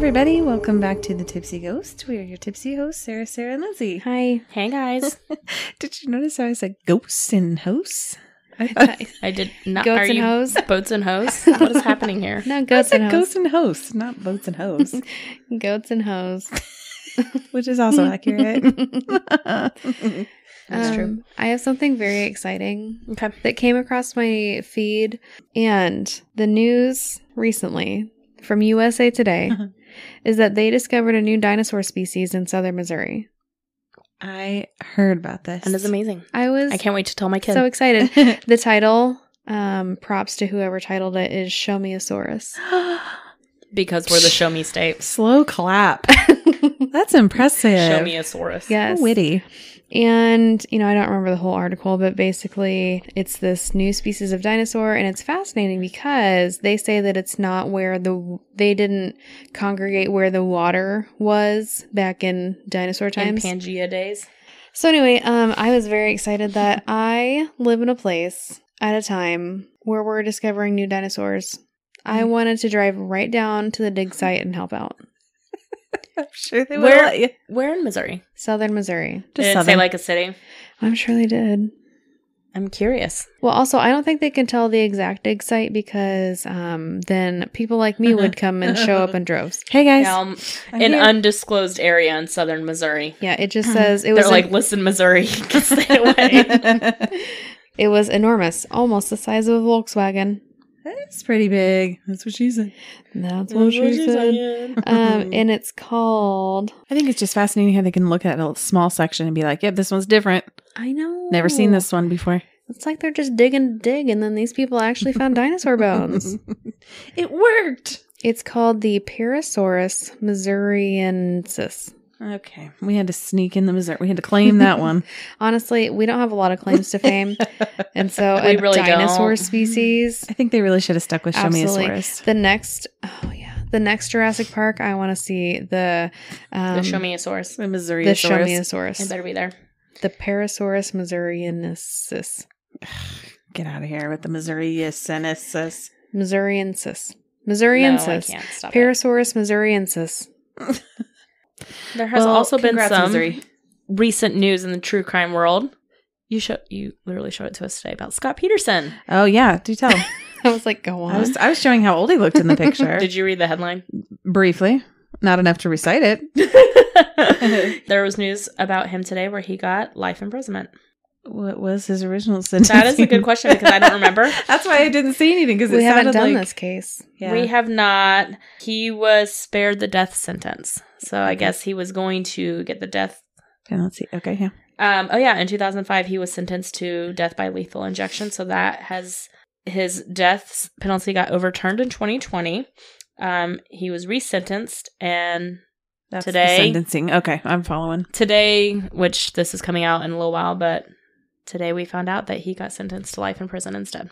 everybody. Welcome back to The Tipsy Ghost. We are your tipsy hosts, Sarah, and Lizzie. Hi. Hey, guys. Did you notice how I said ghosts and hosts? I did not. Goats Are and you hoes? Boats and hoes? What is happening here? No, I goats said and ghosts hoes. and hosts, not boats and hoes, Goats and hoes. which is also accurate. That's true. I have something very exciting Okay. that came across my feed, and the news recently from USA Today is that they discovered a new dinosaur species in southern Missouri. I heard about this. And it's amazing. I I can't wait to tell my kid. so excited. The title, props to whoever titled it, is Show Me a Saurus. Because we're the show me state. Slow clap. That's impressive. Show me a Saurus. Yes. How witty. And, I don't remember the whole article, but basically it's this new species of dinosaur, and it's fascinating because they say that it's not where they didn't congregate where the water was back in dinosaur In times. Pangea days. So anyway, I was very excited that I live in a place at a time where we're discovering new dinosaurs. I wanted to drive right down to the dig site and help out. I'm sure they will let you. Where in Missouri? Southern Missouri. Just Did it say southern. like a city? I'm sure they did. I'm curious. Well, also, I don't think they can tell the exact dig site because then people like me would come and show up in droves. Hey guys. Now, I'm an here. undisclosed area in southern Missouri. Yeah, it just says it was They're like, listen, Missouri, stay away. it was enormous, almost the size of a Volkswagen. That's pretty big. That's what she said. That's what she said. And it's called. I think it's just fascinating how they can look at a small section and be like, yep, this one's different. I know. Never seen this one before. It's like they're just digging, and then these people actually found dinosaur bones. It worked. It's called the Parasaurus missouriensis. Okay. We had to sneak in the Missouri. We had to claim that one. Honestly, we don't have a lot of claims to fame. And so We a really dinosaur don't. species. I think they really should have stuck with Show Me a Absolutely. Saurus. The next Jurassic Park, I want to see the Show me a source. The Missouri the Saurus. Show Me a I Saurus. better be there. The Parasaurus missouriensis. Get out of here with the Missouriensis. Missouriensis. No, I Missouriensis. can't stop it. Parasaurus missouriensis. There has also been congrats, some Missouri. recent news in the true crime world. You literally showed it to us today about Scott Peterson. Oh, yeah. Do tell. I was like, go on. I was showing how old he looked in the picture. Did you read the headline? Briefly. Not enough to recite it. There was news about him today where he got life imprisonment. What was his original sentence? That is a good question because I don't remember. That's why I didn't see anything because we it haven't sounded done like this case. Yeah. We have not. He was spared the death sentence. So I guess he was going to get the death. penalty. Okay, yeah. In 2005, he was sentenced to death by lethal injection. So that has his death penalty got overturned in 2020. He was resentenced, and That's today- the sentencing. Okay, I'm following. today, which this is coming out in a little while, but today we found out that he got sentenced to life in prison instead.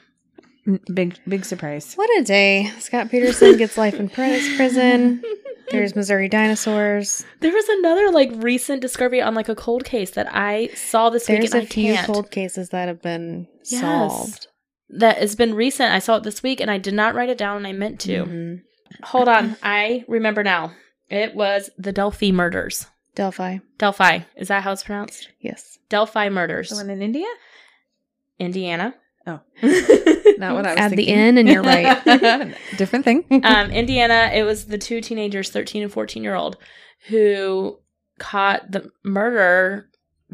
Big surprise. What a day. Scott Peterson gets life in prison. There's Missouri dinosaurs. There was another recent discovery on a cold case that I saw this week, There's and a I few can't. cold cases that have been Yes. solved. That has been recent. I saw it this week, and I did not write it down, and I meant to. Mhm. Hold on, I remember now. It was the Delphi murders. Delphi. Delphi, is that how it's pronounced? Yes. Delphi murders. The one in India? Indiana. Oh. Not what I was Add thinking. the N and you're right. Different thing. Indiana. It was the two teenagers, 13 and 14-year-old, who caught the murderer.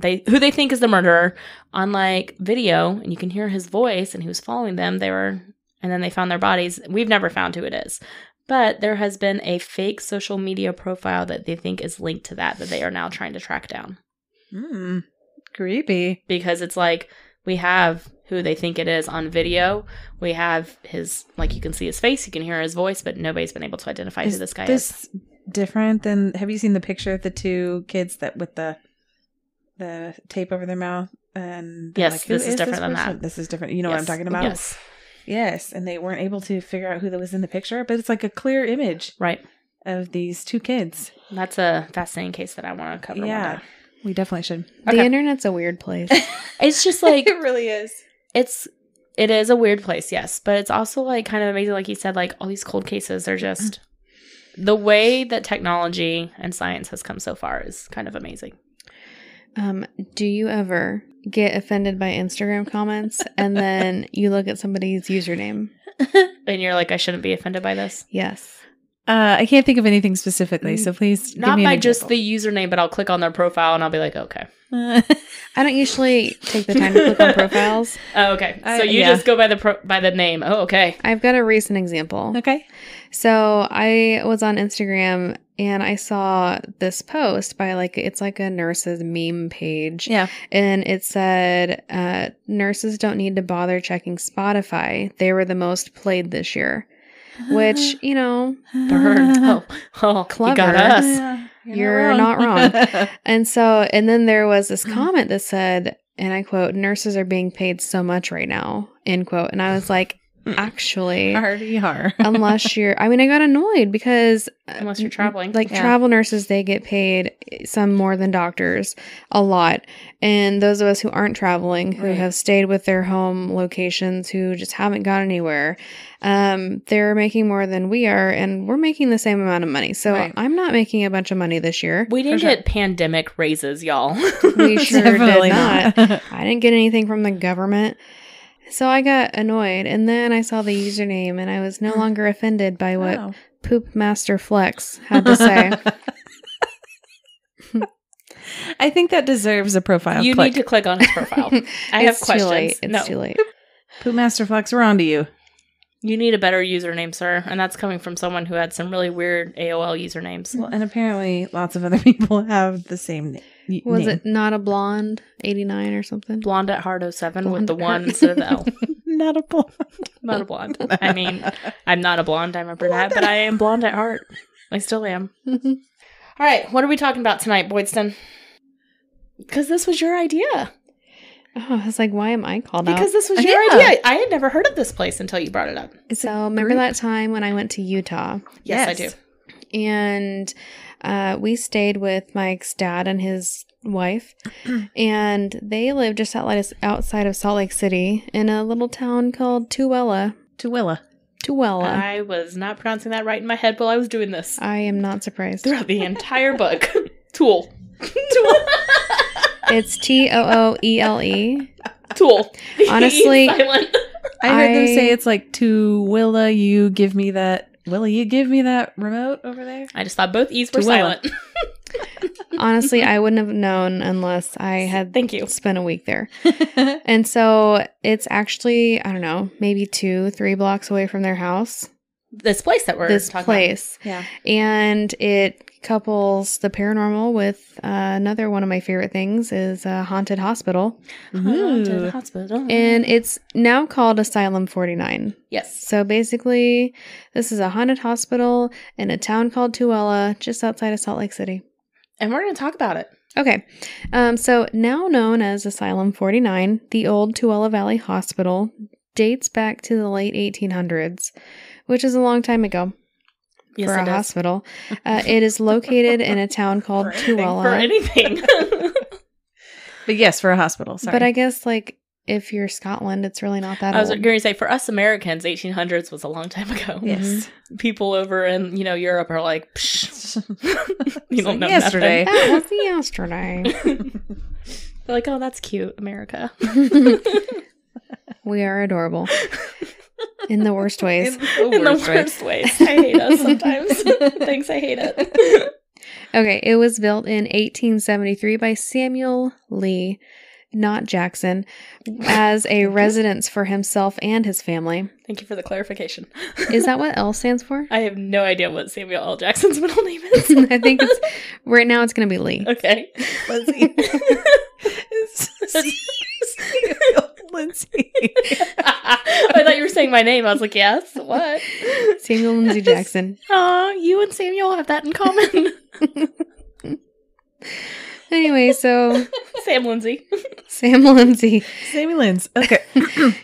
Who they think is the murderer on video, and you can hear his voice, and he was following them. And then they found their bodies. We've never found who it is, but there has been a fake social media profile that they think is linked to that they are now trying to track down. Creepy. Because it's we have who they think it is on video. We have his, you can see his face, you can hear his voice, but nobody's been able to identify who this guy is. This different than? Have you seen the picture of the two kids that with the tape over their mouth? And Yes, who this is different than person? that. This is different. You know what I'm Yes. talking about? Yes. Yes, and they weren't able to figure out who that was in the picture, but it's a clear image Right. of these two kids. That's a fascinating case that I want to cover one Yeah, day. we definitely should. The Okay. internet's a weird place. It's just It really is. it is a weird place, yes. But it's also kind of amazing, like you said, all these cold cases are just the way that technology and science has come so far is kind of amazing. Do you ever get offended by Instagram comments and then you look at somebody's username? And you're like, I shouldn't be offended by this? Yes. I can't think of anything specifically, so please Not give me by an just example. the username, but I'll click on their profile and I'll be like, okay. I don't usually take the time to click on profiles. Oh, okay. So you yeah. just go by the name. Oh, okay. I've got a recent example. Okay. So I was on Instagram and I saw this post by it's like a nurse's meme page. Yeah. And it said, nurses don't need to bother checking Spotify. They were the most played this year. Which, Burned. Oh, Clever. you got us. Yeah, You're not wrong. And then there was this comment that said, and I quote, "Nurses are being paid so much right now," end quote. And I was like, actually, Hardy-har. unless you're, I got annoyed because Unless you're traveling. Yeah. travel nurses, they get paid some more than doctors a lot. And those of us who aren't traveling, who Right. have stayed with their home locations, who just haven't gone anywhere, they're making more than we are, and we're making the same amount of money. So Right. I'm not making a bunch of money this year. We didn't For sure. get pandemic raises, y'all. We sure Definitely did not. not. I didn't get anything from the government. So I got annoyed, and then I saw the username, and I was no longer offended by what Wow. Poop Master Flex had to say. I think that deserves a profile You click. need to click on his profile. I have It's questions. Too late. It's No. too late. Poop Master Flex, we're on to you. You need a better username, sir. And that's coming from someone who had some really weird AOL usernames. Well, and apparently lots of other people have the same name. Was it Not a Blonde 89 or something? Blonde at Heart 07 with Blonde the at 1 Heart. instead of the L. Not a blonde. Not a blonde. I mean, I'm not a blonde. I'm a brunette, but I am blonde at heart. I still am. All right. What are we talking about tonight, Boydston? Because this was your idea. Oh, I was like, why am I called out? Because this was your Yeah. idea. I had never heard of this place until you brought it up. So remember that time when I went to Utah? Yes, I do. And we stayed with Mike's dad and his wife, and they lived just outside of Salt Lake City in a little town called Tooele. Tooele. Tooele. I was not pronouncing that right in my head while I was doing this. I am not surprised. Throughout the entire book. Tool. It's Tooele. Tool. Honestly, Silent. I heard them I- say it's like Willa, you give me that. Willa, you give me that remote over there? I just thought both E's were Tooele. silent. Honestly, I wouldn't have known unless I had Thank you. spent a week there. And so it's actually, I don't know, maybe 2-3 blocks away from their house. This place that we're This talking place. Yeah. And it couples the paranormal with another one of my favorite things is a haunted hospital. about. Ooh. Hospital. And it's now called Asylum 49. Yes. So basically, this is a haunted hospital in a town called Tooele, just outside of Salt Lake City. And we're going to talk about it. Okay, so now known as Asylum 49, the old Tooele Valley Hospital dates back to the late 1800s, which is a long time ago Yes, for it a does. hospital. It is located in a town called Tooele. For anything. But yes, for a hospital. Sorry. But I guess, if you're Scotland, it's really not that I was old. going to say, for us Americans, 1800s was a long time ago. yes. People over in, Europe are like, Psh, you don't know yesterday. That was yesterday. nothing. They're like, oh, that's cute, America. We are adorable. In the worst ways. In the worst ways. I hate us sometimes. Thanks, I hate it. Okay, it was built in 1873 by Samuel Lee, not Jackson, as a residence for himself and his family. Thank you for the clarification. Is that what L stands for? I have no idea what Samuel L. Jackson's middle name is. I think right now it's going to be Lee. Okay. Lindsay. Lindsay. I thought you were saying my name. I was like, yes, what? Samuel Lindsay Jackson. Aw, you and Samuel have that in common. Anyway, so Sam Lindsay. Sam Lindsay, Sammy Lynn's. Okay.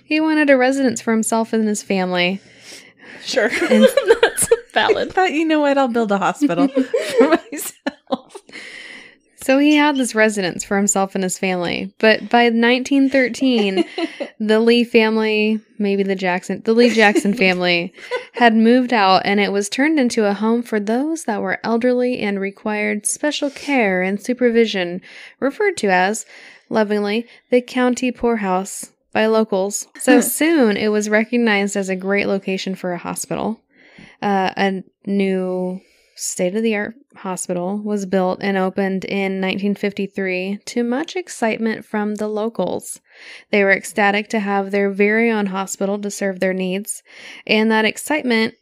he wanted a residence for himself and his family. Sure. And- That's I valid. thought, you know what? I'll build a hospital for myself. So he had this residence for himself and his family. But by 1913, the Lee family, maybe the Lee Jackson family, had moved out, and it was turned into a home for those that were elderly and required special care and supervision, referred to as, lovingly, the county poorhouse by locals. So soon it was recognized as a great location for a hospital. A new state-of-the-art hospital was built and opened in 1953 to much excitement from the locals. They were ecstatic to have their very own hospital to serve their needs, and that excitement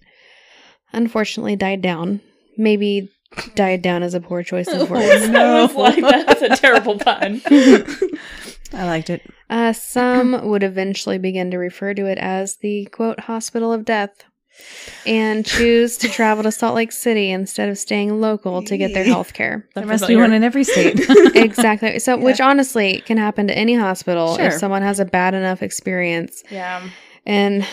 unfortunately died down. Maybe died down is a poor choice of words. I was like, that's a terrible pun. I liked it. Some would eventually begin to refer to it as the, quote, hospital of death, and choose to travel to Salt Lake City instead of staying local to get their health care. There must be one in every state. Exactly. So, which honestly can happen to any hospital if someone has a bad enough experience. Yeah. And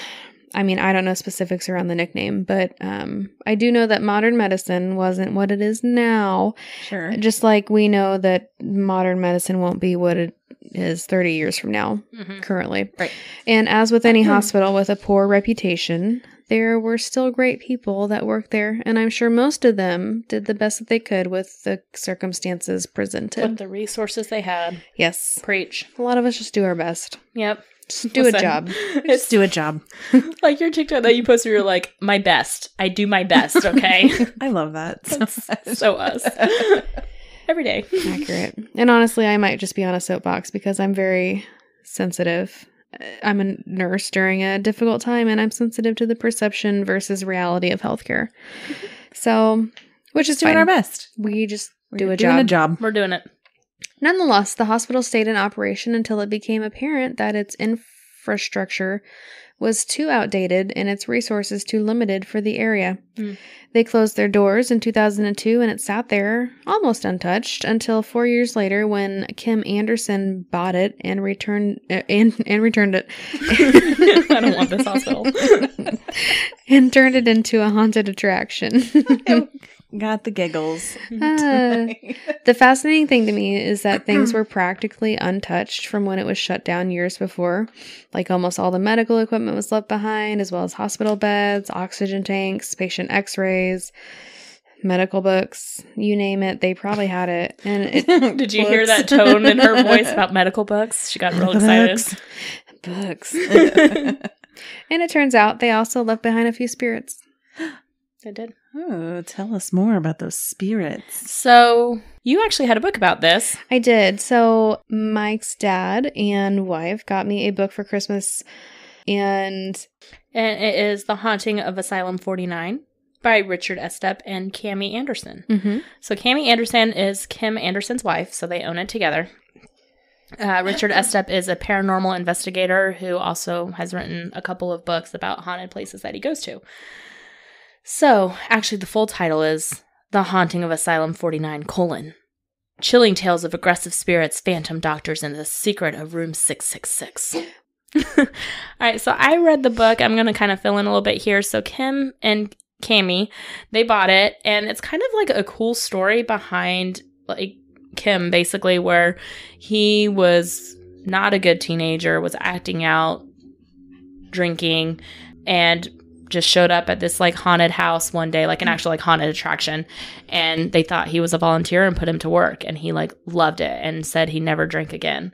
I mean, I don't know specifics around the nickname, but I do know that modern medicine wasn't what it is now. Sure. Just like we know that modern medicine won't be what it is 30 years from now, currently. Right. And as with any hospital with a poor reputation, there were still great people that worked there, and I'm sure most of them did the best that they could with the circumstances presented. With the resources they had. Yes. Preach. A lot of us just do our best. Yep. Just do a job. Just do a job. Like your TikTok that you posted, you're like, my best. I do my best, okay? I love that. So us. Every day. Accurate. And honestly, I might just be on a soapbox because I'm very sensitive. I'm a nurse during a difficult time, and I'm sensitive to the perception versus reality of healthcare. So, which is doing fine. our best. We just do We're a doing job. We're doing it. Nonetheless, the hospital stayed in operation until it became apparent that its infrastructure was too outdated and its resources too limited for the area. They closed their doors in 2002, and it sat there almost untouched until 4 years later when Kim Anderson bought it and returned it. I don't want this hospital. And turned it into a haunted attraction. Got the giggles. The fascinating thing to me is that things were practically untouched from when it was shut down years before. Like almost all the medical equipment was left behind, as well as hospital beds, oxygen tanks, patient x-rays, medical books, you name it. They probably had it. And Did you hear that tone in her voice about medical books? She got real excited. Books. And it turns out they also left behind a few spirits. They did. Oh, tell us more about those spirits. So you actually had a book about this. I did. So Mike's dad and wife got me a book for Christmas, and it is The Haunting of Asylum 49 by Richard Estep and Cami Anderson. Mm-hmm. So Cami Anderson is Kim Anderson's wife, so they own it together. Richard Estep is a paranormal investigator who also has written a couple of books about haunted places that he goes to. So, actually, the full title is The Haunting of Asylum 49, Chilling Tales of Aggressive Spirits, Phantom Doctors, and the Secret of Room 666. All right, so I read the book. I'm going to kind of fill in a little bit here. So Kim and Cami, they bought it, and it's kind of like a cool story behind like Kim, basically, where he was not a good teenager, was acting out, drinking, and just showed up at this like haunted house one day, like an actual like haunted attraction, and they thought he was a volunteer and put him to work, and he like loved it and said he never drank again.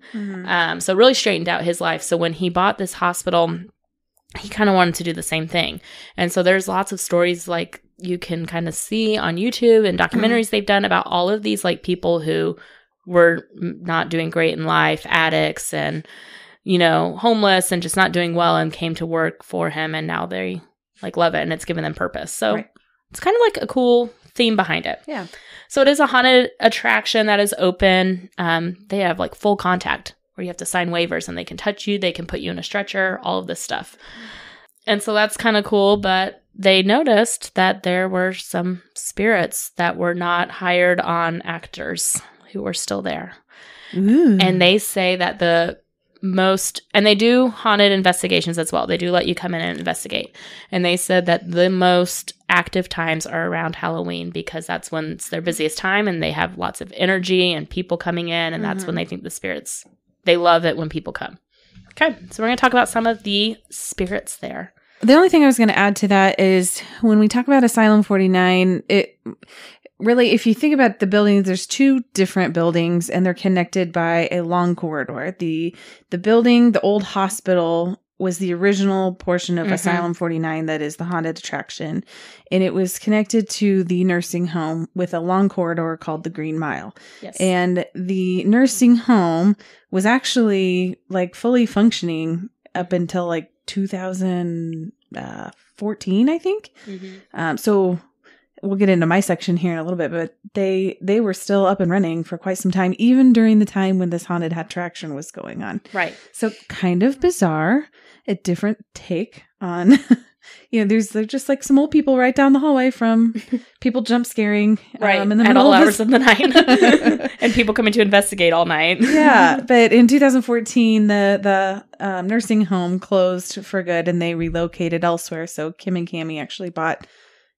So really straightened out his life. So when he bought this hospital, he kind of wanted to do the same thing. And so there's lots of stories like you can kind of see on YouTube and documentaries they've done about all of these like people who were not doing great in life, addicts and, you know, homeless and just not doing well, and came to work for him, and now they like love it, and it's given them purpose. So It's kind of like a cool theme behind it. Yeah. So it is a haunted attraction that is open. They have like full contact where you have to sign waivers, and they can touch you. They can put you in a stretcher, all of this stuff. And so that's kind of cool. But they noticed that there were some spirits that were not hired on actors who were still there. Ooh. And they say that the and they do haunted investigations as well. They do let you come in and investigate. And they said that the most active times are around Halloween because that's when it's their busiest time and they have lots of energy and people coming in. And that's when they think the spirits, they love it when people come. Okay, so we're going to talk about some of the spirits there. The only thing I was going to add to that is when we talk about Asylum 49, it really, if you think about the buildings, there's two different buildings and they're connected by a long corridor. The building, the old hospital, was the original portion of Asylum 49 that is the haunted attraction. And it was connected to the nursing home with a long corridor called the Green Mile. Yes. And the nursing home was actually like fully functioning up until like 2014, I think. So we'll get into my section here in a little bit, but they were still up and running for quite some time, even during the time when this haunted attraction was going on. Right. So kind of bizarre, a different take on, there's just like some old people right down the hallway from people jump scaring right. in the at middle all of hours of the night. And people coming to investigate all night. Yeah. But in 2014, the nursing home closed for good and they relocated elsewhere. So Kim and Cammie actually bought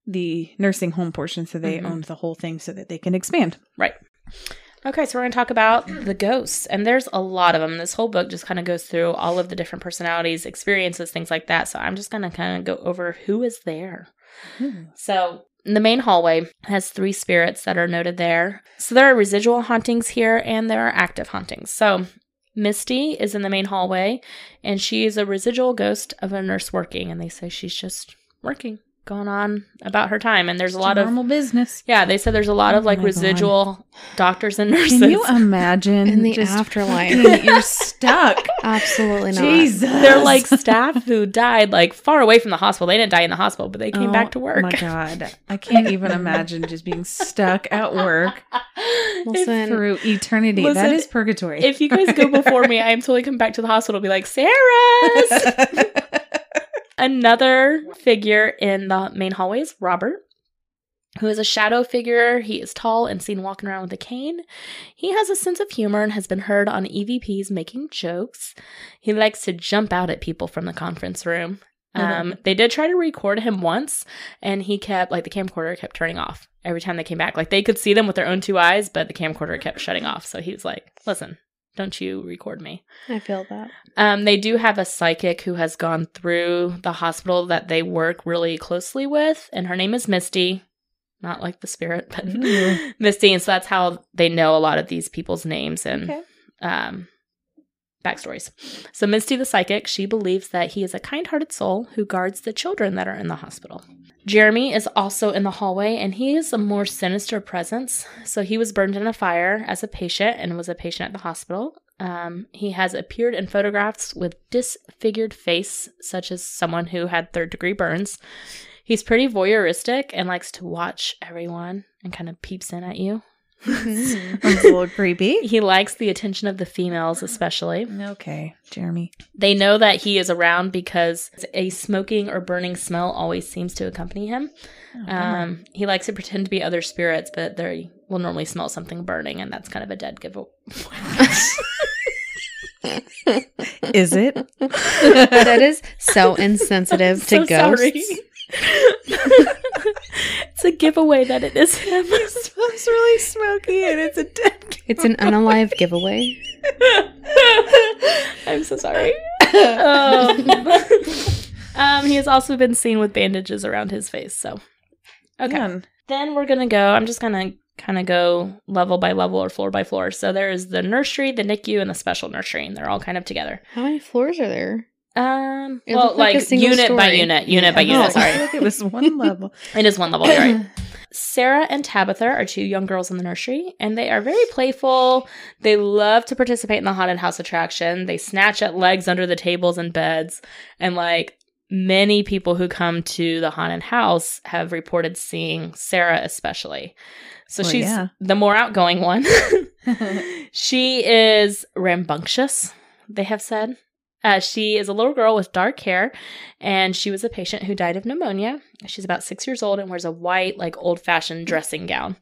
the nursing home portion, so they owned the whole thing so that they can expand. Right. Okay, so we're going to talk about the ghosts, and there's a lot of them. This whole book just kind of goes through all of the different personalities, experiences, things like that. So I'm just going to kind of go over who is there. So the main hallway has 3 spirits that are noted there. So there are residual hauntings here, and there are active hauntings. So Misty is in the main hallway, and she is a residual ghost of a nurse working, and they say she's just working, going on about her time. And there's a lot of normal business. Yeah, they said there's a lot of like residual doctors and nurses. Can you imagine in the afterlife? You're stuck. Absolutely not. Jesus. They're like staff who died like far away from the hospital. They didn't die in the hospital, but they came back to work. Oh my God. I can't even imagine just being stuck at work through eternity. Listen, that is purgatory. If you guys go before me, I am totally coming back to the hospital and be like, Sarah's! Another figure in the main hallway is Robert, who is a shadow figure. He is tall and seen walking around with a cane. He has a sense of humor and has been heard on EVPs making jokes. He likes to jump out at people from the conference room. They did try to record him once, and he kept, like, the camcorder kept turning off every time they came back. Like, they could see them with their own 2 eyes, but the camcorder kept shutting off. So he was like, listen, don't you record me. I feel that. They do have a psychic who has gone through the hospital that they work really closely with, and her name is Misty. Not like the spirit, but Misty. And so that's how they know a lot of these people's names and backstories. So Misty the psychic, she believes that he is a kind-hearted soul who guards the children that are in the hospital. Jeremy is also in the hallway, and he is a more sinister presence. So he was burned in a fire as a patient and was a patient at the hospital. He has appeared in photographs with disfigured face, such as someone who had 3rd-degree burns. He's pretty voyeuristic and likes to watch everyone and kind of peeps in at you. That's a little creepy. He likes the attention of the females, especially. Okay, Jeremy. They know that he is around because a smoking or burning smell always seems to accompany him. He likes to pretend to be other spirits, but they will normally smell something burning, and that's kind of a dead giveaway. Is it? That is so insensitive to ghosts. Sorry. It's a giveaway that it is him. It smells really smoky and it's a dead. It's an unalive giveaway. I'm so sorry. He has also been seen with bandages around his face. So, okay. Man. Then we're gonna go. I'm just gonna kind of go level by level or floor by floor. So there is the nursery, the NICU, and the special nursery, and they're all kind of together. How many floors are there? It well, like unit by unit. Sorry, It was one level. It is one level. You're right. Sarah and Tabitha are 2 young girls in the nursery, and they are very playful. They love to participate in the haunted house attraction. They snatch at legs under the tables and beds, and like many people who come to the haunted house have reported seeing Sarah especially. So she's the more outgoing one. She is rambunctious, they have said. She is a little girl with dark hair, and she was a patient who died of pneumonia. She's about 6 years old and wears a white, like old-fashioned dressing gown.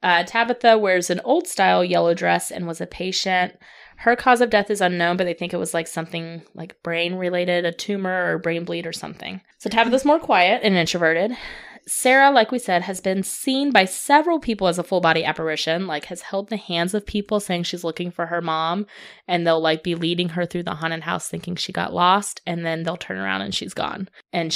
Tabitha wears an old-style yellow dress and was a patient. Her cause of death is unknown, but they think it was like something like brain related, a tumor or brain bleed or something. So Tabitha's more quiet and introverted. Sarah, like we said, has been seen by several people as a full body apparition, like has held the hands of people saying she's looking for her mom, and they'll like be leading her through the haunted house thinking she got lost, and then they'll turn around and she's gone. And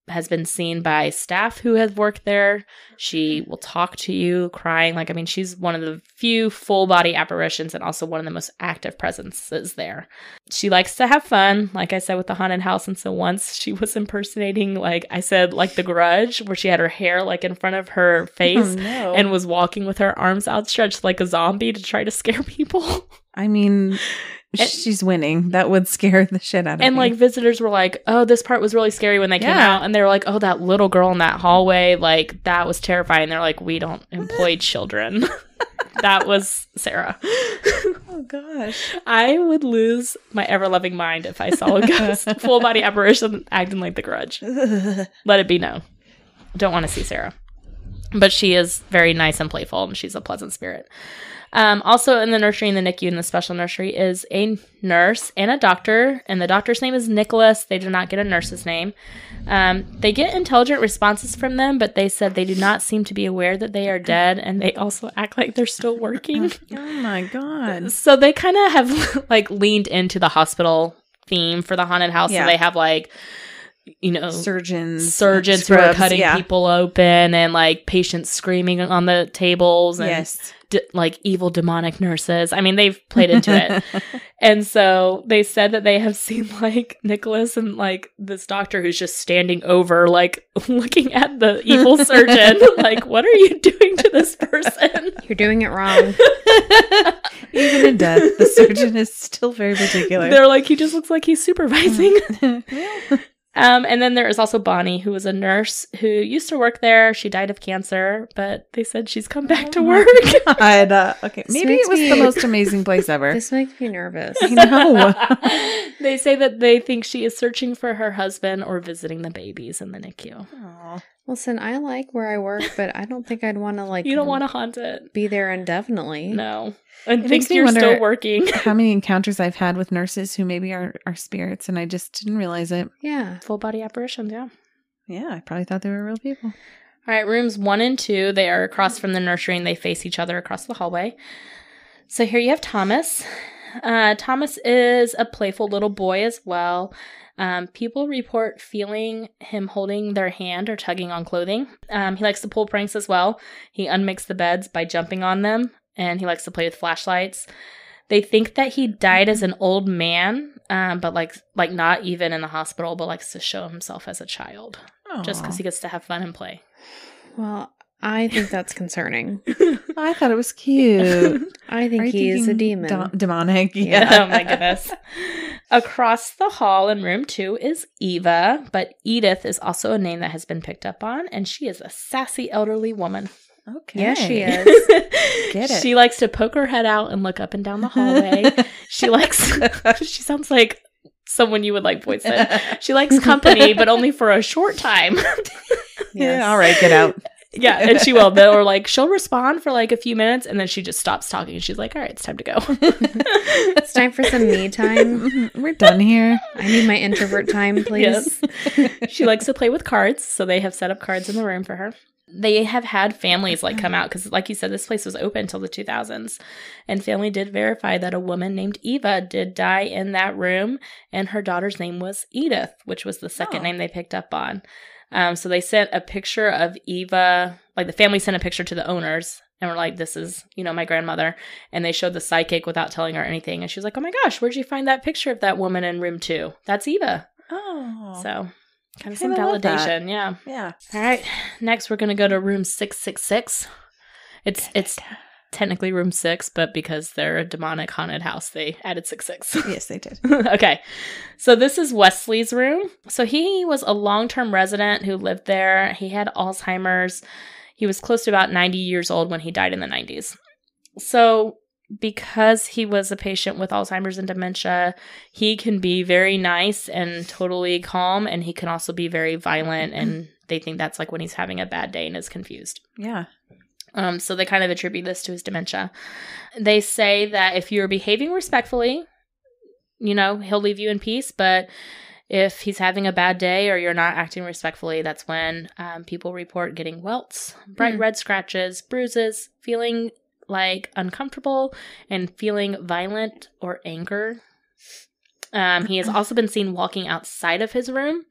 has been seen by staff who have worked there. She will talk to you crying. Like, I mean, she's one of the few full body apparitions and also one of the most active presences there. She likes to have fun, like I said, with the haunted house. And so once she was impersonating, like I said, like The Grudge, where she had her hair like in front of her face and was walking with her arms outstretched like a zombie to try to scare people. I mean, she's winning. That would scare the shit out of me. And like visitors were like, oh, this part was really scary when they came out. And they were like, oh, that little girl in that hallway, like that was terrifying. They're like, we don't employ children. That was Sarah. Oh gosh. I would lose my ever-loving mind if I saw a ghost, full body apparition acting like The Grudge. Let it be known. Don't want to see Sarah. But she is very nice and playful, and she's a pleasant spirit. Also in the nursery and the NICU and the special nursery is a nurse and a doctor, and the doctor's name is Nicholas. They do not get a nurse's name. They get intelligent responses from them, but they said they do not seem to be aware that they are dead, and they also act like they're still working. Oh my god. So they kind of have like leaned into the hospital theme for the haunted house. So they have like, you know, surgeons scrubs, who are cutting people open, and like patients screaming on the tables, and like evil demonic nurses. I mean, they've played into it. And so they said that they have seen like Nicholas and like this doctor who's just standing over, like looking at the evil surgeon, like, what are you doing to this person? You're doing it wrong. Even in death, the surgeon is still very particular. They're like, he just looks like he's supervising. And then there is also Bonnie, who was a nurse who used to work there. She died of cancer, but they said she's come back to work. God. Okay, maybe it was the most amazing place ever. This makes me nervous. I know. They say that they think she is searching for her husband or visiting the babies in the NICU. Aww. Listen, I like where I work, but I don't think I'd want to like. You don't want to haunt it. Be there indefinitely. No. And think you're still working. How many encounters I've had with nurses who maybe are spirits, and I just didn't realize it. Yeah. Full body apparitions, yeah. Yeah, I probably thought they were real people. All right, rooms 1 and 2, they are across from the nursery, and they face each other across the hallway. So here you have Thomas. Thomas is a playful little boy as well. People report feeling him holding their hand or tugging on clothing. He likes to pull pranks as well. He unmakes the beds by jumping on them, and he likes to play with flashlights. They think that he died as an old man, but like not even in the hospital, but likes to show himself as a child. Aww. Just because he gets to have fun and play. Well, I think that's concerning. I thought it was cute. I think he's a demon. Demonic. Yeah. Oh my goodness. Across the hall in room 2 is Eva, but Edith is also a name that has been picked up on, and she is a sassy elderly woman. Okay. Yes, she is. Get it. She likes to poke her head out and look up and down the hallway. She sounds like someone you would like voice it. She likes company, but only for a short time. Yeah, all right, get out. Yeah, and she will. Or like she'll respond for like a few minutes, and then she just stops talking. And she's like, "All right, it's time to go. It's time for some me time. We're done here. I need my introvert time, please." Yes. She likes to play with cards, so they have set up cards in the room for her. They have had families like come out because, like you said, this place was open until the 2000s, and family did verify that a woman named Eva did die in that room, and her daughter's name was Edith, which was the second name they picked up on. So they sent a picture of Eva, like the family sent a picture to the owners and were like, this is, my grandmother. And they showed the psychic without telling her anything. And she was like, oh my gosh, where'd you find that picture of that woman in room 2? That's Eva. Oh. So kind of some validation. Yeah. Yeah. All right. Next, we're going to go to room 666. It's technically room 6, but because they're a demonic haunted house, they added 66. Yes, they did. Okay. So this is Wesley's room. So he was a long-term resident who lived there. He had Alzheimer's. He was close to about 90 years old when he died in the 90s. So because he was a patient with Alzheimer's and dementia, he can be very nice and totally calm, and he can also be very violent, and they think that's like when he's having a bad day and is confused. Yeah. So they kind of attribute this to his dementia. They say that if you're behaving respectfully, he'll leave you in peace. But if he's having a bad day or you're not acting respectfully, that's when people report getting welts, bright red scratches, bruises, feeling like uncomfortable, and feeling violent or anger. He has also been seen walking outside of his room.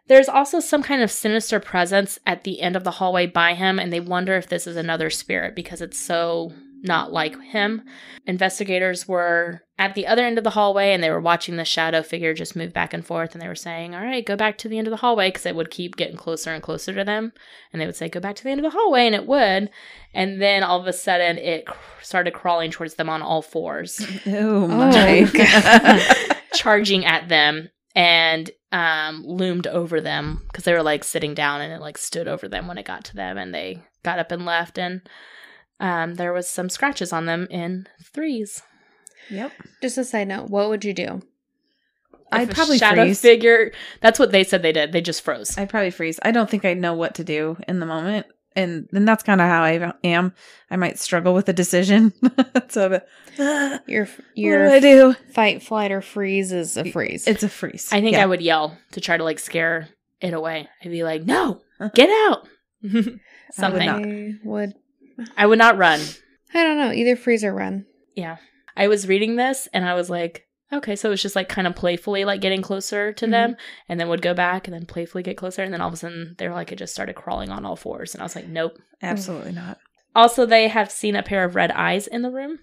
There's also some kind of sinister presence at the end of the hallway by him, and they wonder if this is another spirit because it's so not like him. Investigators were at the other end of the hallway, and they were watching the shadow figure just move back and forth, and they were saying, all right, go back to the end of the hallway, because it would keep getting closer and closer to them. And they would say, go back to the end of the hallway, and it would. And then all of a sudden, it started crawling towards them on all fours. Oh, my God. Charging at them. And loomed over them because they were like sitting down, and it like stood over them when it got to them, and they got up and left, and there was some scratches on them in 3s. Yep. Just a side note, what would you do? I'd probably shadow freeze. Figure. That's what they said they did. They just froze. I'd probably freeze. I don't think I know what to do in the moment. And then that's kind of how I am. I might struggle with a decision. So, your what do I do? Fight, flight, or freeze is a freeze. It's a freeze. I think I would yell to try to like scare it away. I'd be like, "No, get out!" Something. I would not run. I don't know. Either freeze or run. Yeah. I was reading this and I was like, okay, so it was just like kind of playfully like getting closer to them, and then would go back and then playfully get closer, and then all of a sudden they were like, it just started crawling on all fours, and I was like, nope. Absolutely not. Also, they have seen a pair of red eyes in the room.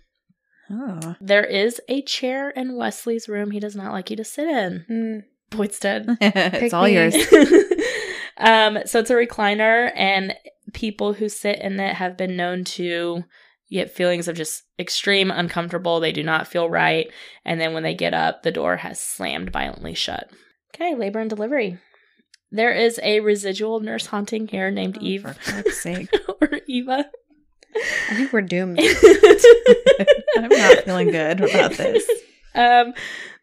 Oh. There is a chair in Wesley's room he does not like you to sit in. Boyd's dead. It's all yours. So it's a recliner, and people who sit in it have been known to get feelings of just extreme uncomfortable. They do not feel right. And then when they get up, the door has slammed violently shut. Okay, labor and delivery. There is a residual nurse haunting here named Eve. For fuck's sake. Or Eva. I think we're doomed. I'm not feeling good about this.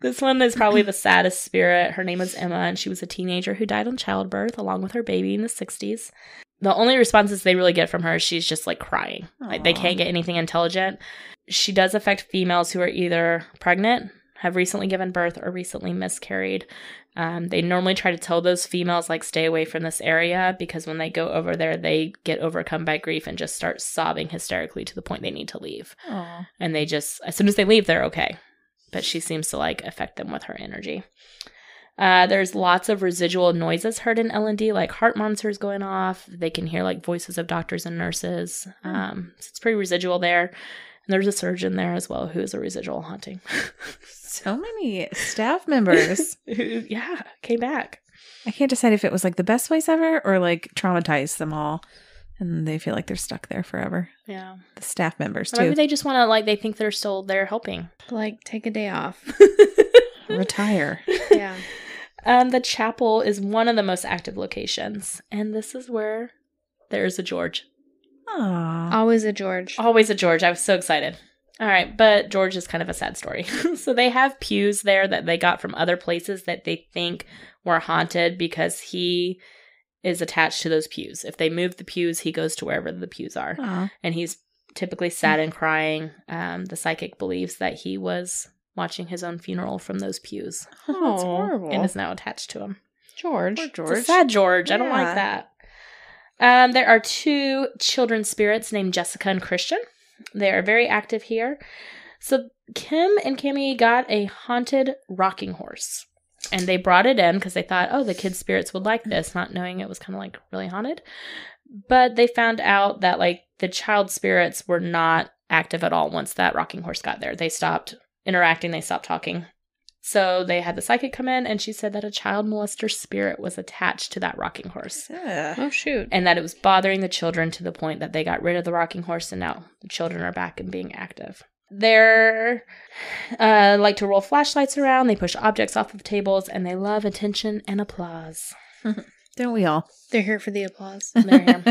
This one is probably the saddest spirit. Her name is Emma, and she was a teenager who died in childbirth along with her baby in the 60s. The only responses they really get from her is she's just like crying. Like they can't get anything intelligent. She does affect females who are either pregnant, have recently given birth, or recently miscarried. They normally try to tell those females like stay away from this area, because when they go over there, they get overcome by grief and just start sobbing hysterically to the point they need to leave. Aww. And they just, as soon as they leave, they're okay. But she seems to like affect them with her energy. There's lots of residual noises heard in L&D, like heart monitors going off. They can hear like voices of doctors and nurses. So it's pretty residual there. And there's a surgeon there as well who is a residual haunting. So many staff members. Who, came back. I can't decide if it was like the best place ever or like traumatized them all. And they feel like they're stuck there forever. Yeah. The staff members too. Maybe they just want to like, they think they're still there helping. Like take a day off. Retire. Yeah. The chapel is one of the most active locations. And this is where there's a George. Aww. Always a George. Always a George. I was so excited. All right, but George is kind of a sad story. So they have pews there that they got from other places that they think were haunted because he is attached to those pews. If they move the pews, he goes to wherever the pews are. Aww. And he's typically sad and crying. The psychic believes that he was watching his own funeral from those pews. Oh, that's horrible. And is now attached to him. George. Poor George. It's a sad George. I don't Yeah. like that. There are 2 children spirits named Jessica and Christian. They are very active here. So Kim and Cammie got a haunted rocking horse. And they brought it in because they thought, oh, the kids' spirits would like this, not knowing it was kind of like really haunted. But they found out that like the child spirits were not active at all once that rocking horse got there. They stopped interacting. They stopped talking. So they had the psychic come in, and she said that a child molester spirit was attached to that rocking horse. Yeah. Oh, shoot. And that it was bothering the children to the point that they got rid of the rocking horse, and now the children are back and being active. They're like to roll flashlights around. They push objects off of tables, and they love attention and applause. Don't we all? They're here for the applause. They're here.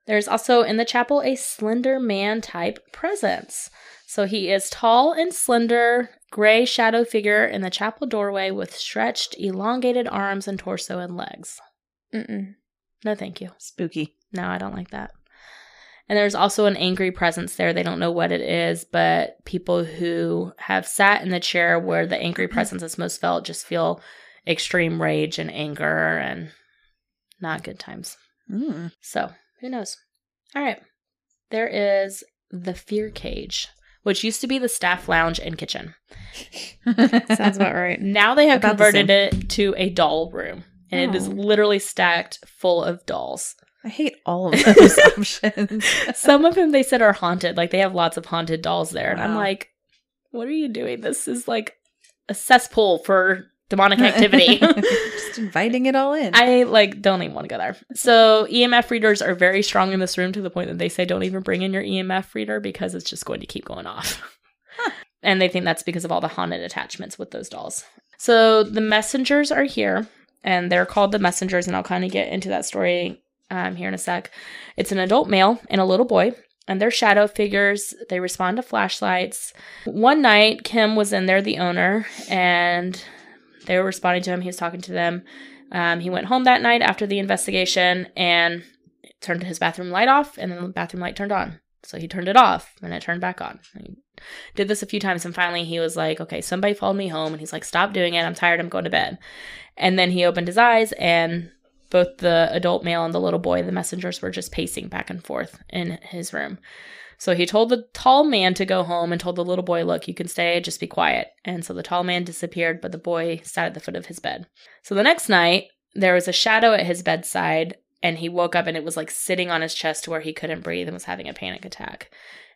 There's also in the chapel a slender man type presence. So he is tall and slender, gray shadow figure in the chapel doorway with stretched, elongated arms and torso and legs. Mm-mm. No, thank you. Spooky. No, I don't like that. And there's also an angry presence there. They don't know what it is, but people who have sat in the chair where the angry presence is most felt just feel extreme rage and anger and not good times. So, who knows? All right. There is the fear cage, which used to be the staff lounge and kitchen. Sounds about right. Now they have converted it to a doll room, and it is literally stacked full of dolls. I hate all of those options. Some of them they said are haunted. Like, they have lots of haunted dolls there. And I'm like, what are you doing? This is like a cesspool for demonic activity. Just inviting it all in. I don't even want to go there. So EMF readers are very strong in this room, to the point that they say don't even bring in your EMF reader because it's just going to keep going off. And they think that's because of all the haunted attachments with those dolls. So the messengers are here, and they're called the messengers, and I'll kind of get into that story here in a sec. It's an adult male and a little boy, and they're shadow figures. They respond to flashlights. One night, Kim was in there, the owner, and they were responding to him. He was talking to them. He went home that night after the investigation and turned his bathroom light off, and then the bathroom light turned on. So he turned it off, and it turned back on. He did this a few times, and finally he was like, okay, somebody followed me home, and he's like, stop doing it. I'm tired. I'm going to bed. And then he opened his eyes, and both the adult male and the little boy, the messengers, were just pacing back and forth in his room. So he told the tall man to go home and told the little boy, look, you can stay, just be quiet. And so the tall man disappeared, but the boy sat at the foot of his bed. So the next night, there was a shadow at his bedside, and he woke up and it was like sitting on his chest to where he couldn't breathe and was having a panic attack.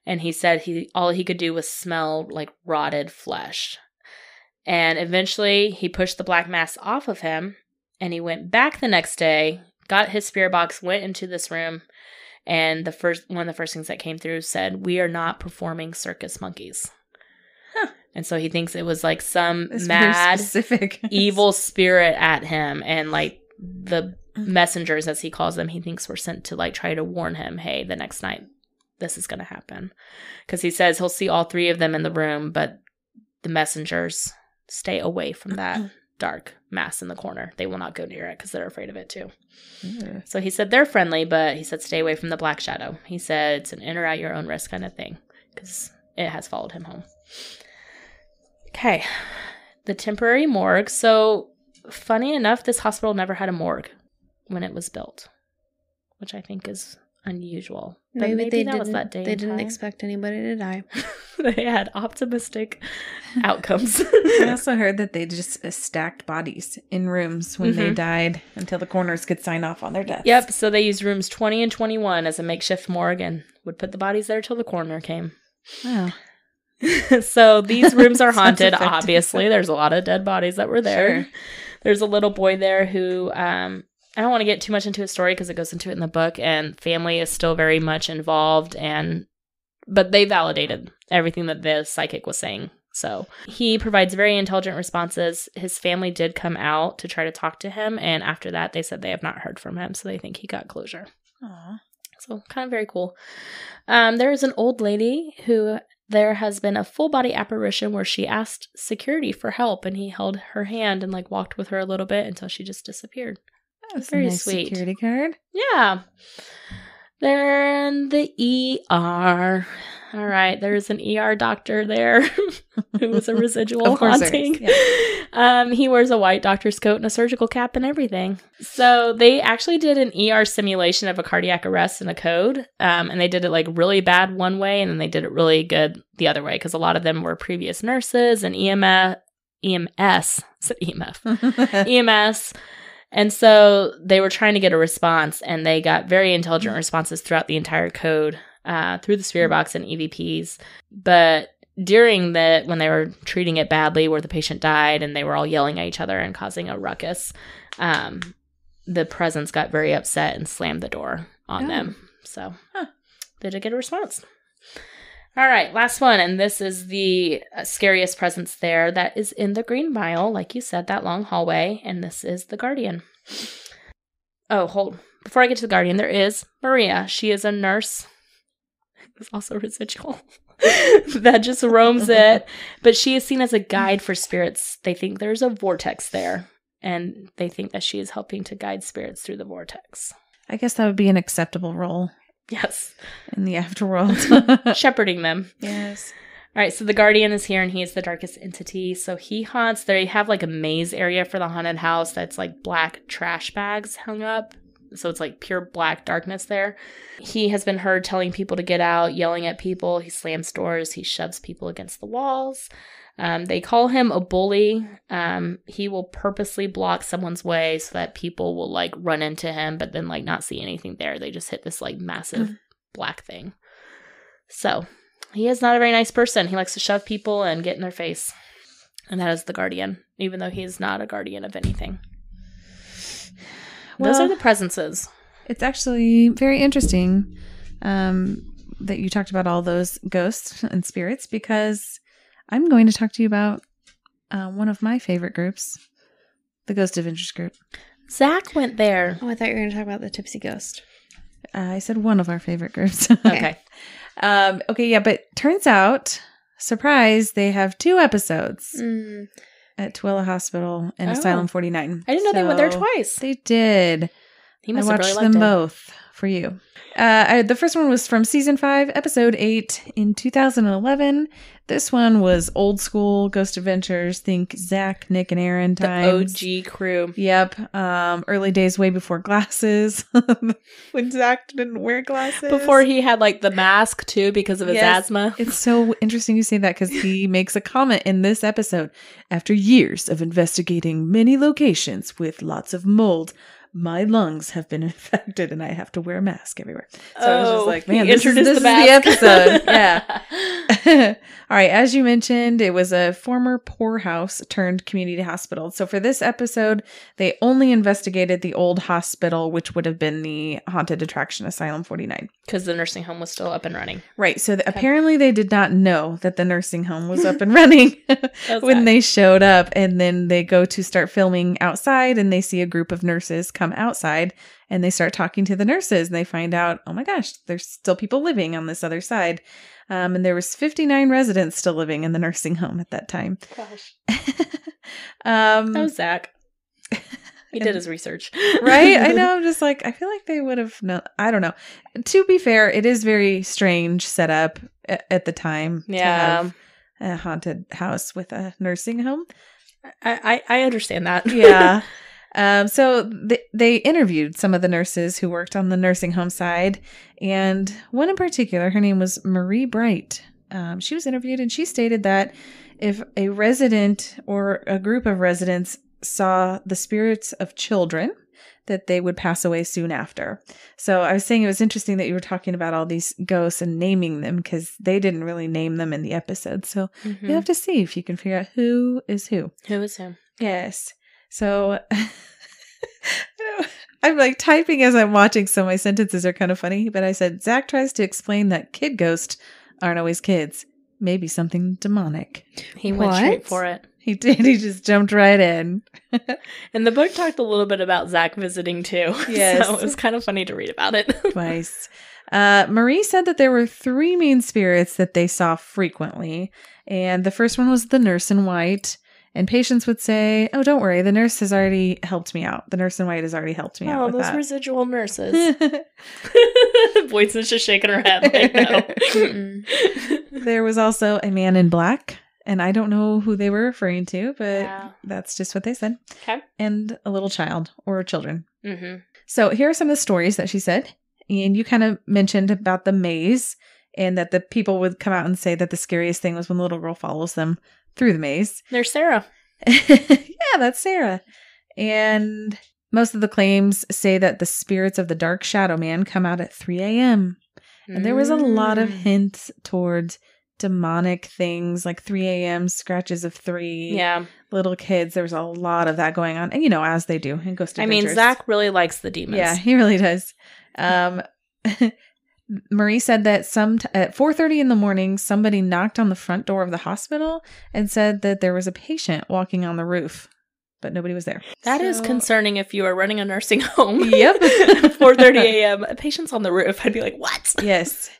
And he said all he could do was smell like rotted flesh. And eventually he pushed the black mass off of him, and he went back the next day, got his spirit box, went into this room, and one of the first things that came through said, "We are not performing circus monkeys." Huh. And so he thinks it was like some mad, evil spirit at him, and like the messengers, as he calls them, he thinks were sent to like try to warn him, hey, the next night this is going to happen. Because he says he'll see all three of them in the room, but the messengers stay away from that dark mass in the corner. They will not go near it because they're afraid of it too. So he said they're friendly, but he said stay away from the black shadow. He said it's an in or at your own risk kind of thing because it has followed him home. Okay. The temporary morgue. So funny enough, this hospital never had a morgue when it was built, which I think is unusual. But maybe that was that day. They didn't expect anybody to die. They had optimistic outcomes. I also heard that they just stacked bodies in rooms when they died until the coroners could sign off on their deaths. Yep. So they used rooms 20 and 21 as a makeshift morgue and would put the bodies there till the coroner came. Wow. So these rooms are haunted. Obviously, there's a lot of dead bodies that were there. Sure. There's a little boy there who, I don't want to get too much into his story because it goes into it in the book, and family is still very much involved, but they validated everything that the psychic was saying. So he provides very intelligent responses. His family did come out to try to talk to him, and after that, they said they have not heard from him, so they think he got closure. Aww. So kind of very cool. There is an old lady who there has been a full body apparition where she asked security for help, and he held her hand and like walked with her a little bit until she just disappeared. That's very a nice sweet security card. Yeah. They're in the ER. All right. There's an ER doctor there who was a residual haunting. Yeah. He wears a white doctor's coat and a surgical cap and everything. So they actually did an ER simulation of a cardiac arrest and a code. And they did it like really bad one way, and then they did it really good the other way because a lot of them were previous nurses and EMS. And so they were trying to get a response, and they got very intelligent responses throughout the entire code, through the spirit box and EVPs. But during when they were treating it badly, where the patient died and they were all yelling at each other and causing a ruckus, the presence got very upset and slammed the door on them. So they did get a response. All right, last one, and this is the scariest presence there. That is in the Green Mile, like you said, that long hallway, and this is the Guardian. Oh, hold. Before I get to the Guardian, there is Maria. She is a nurse. It's also residual. That just roams it. But she is seen as a guide for spirits. They think there's a vortex there, and they think that she is helping to guide spirits through the vortex. I guess that would be an acceptable role. Yes. in the afterworld. Shepherding them. Yes. All right, so the Guardian is here, and he is the darkest entity. So he haunts. They have like a maze area for the haunted house that's like black trash bags hung up. So it's like pure black darkness there. He has been heard telling people to get out, yelling at people. He slams doors. He shoves people against the walls. They call him a bully. He will purposely block someone's way so that people will like run into him, but then like not see anything there. They just hit this like massive black thing. So he is not a very nice person. He likes to shove people and get in their face. And that is the Guardian, even though he is not a guardian of anything. Those are the presences. It's actually very interesting that you talked about all those ghosts and spirits, because I'm going to talk to you about one of my favorite groups, the Ghost Adventures group. Zach went there. Oh, I thought you were going to talk about the Tipsy Ghost. I said one of our favorite groups. Okay. Okay, yeah, but turns out, surprise, they have 2 episodes at Tooele Hospital and Asylum 49. I didn't know they went there twice. They did. He must I have watched really liked them it. both for you. The first one was from season 5, episode 8 in 2011. This one was old school Ghost Adventures. Think Zach, Nick, and Aaron times. The OG crew. Yep. Early days, way before glasses. When Zach didn't wear glasses. Before he had like the mask too because of his asthma. It's so interesting you say that, because he makes a comment in this episode. After years of investigating many locations with lots of mold, my lungs have been infected and I have to wear a mask everywhere. So I was just like, man, this is the episode. Yeah. All right. As you mentioned, it was a former poorhouse turned community hospital. So for this episode, they only investigated the old hospital, which would have been the haunted attraction Asylum 49. Because the nursing home was still up and running. Right. So apparently they did not know that the nursing home was up and running when they showed up. And then they go to start filming outside, and they see a group of nurses come outside, and they start talking to the nurses, and they find out, oh my gosh, there's still people living on this other side. And there was 59 residents still living in the nursing home at that time. Gosh. That was Zach. He did his research. Right? I know. I'm just like, I feel like they would have known. I don't know. To be fair, it is very strange setup at the time. Yeah. To have a haunted house with a nursing home. I understand that. Yeah. So they interviewed some of the nurses who worked on the nursing home side, and one in particular, her name was Marie Bright. She was interviewed, and she stated that if a resident or a group of residents saw the spirits of children, that they would pass away soon after. So I was saying it was interesting that you were talking about all these ghosts and naming them, because they didn't really name them in the episode. So you have to see if you can figure out who is who. Who is who? Yes. So I'm like typing as I'm watching, so my sentences are kind of funny. But I said, Zach tries to explain that kid ghosts aren't always kids. Maybe something demonic. He went straight for it. He did. He just jumped right in. And the book talked a little bit about Zach visiting too. Yes. So it was kind of funny to read about it. Twice. Marie said that there were 3 main spirits that they saw frequently. And the first one was the nurse in white. And patients would say, oh, don't worry, the nurse has already helped me out. The nurse in white has already helped me out with those that. residual nurses. Boyd's just shaking her head like, no. There was also a man in black, and I don't know who they were referring to, but that's just what they said. Okay. And a little child or children. Mm-hmm. So here are some of the stories that she said. And you kind of mentioned about the maze, and that the people would come out and say that the scariest thing was when the little girl follows them through the maze. There's Sarah. Yeah, that's Sarah. And most of the claims say that the spirits of the dark shadow man come out at 3 a.m. And there was a lot of hints towards demonic things, like 3 a.m. scratches of 3. Yeah. Little kids. There was a lot of that going on. And, you know, as they do in Ghost Adventures. I mean, Zach really likes the demons. Yeah, he really does. Marie said that at 4:30 in the morning, somebody knocked on the front door of the hospital and said that there was a patient walking on the roof, but nobody was there. That is concerning if you are running a nursing home. Yep. 4:30 a.m. Patients on the roof. I'd be like, what? Yes.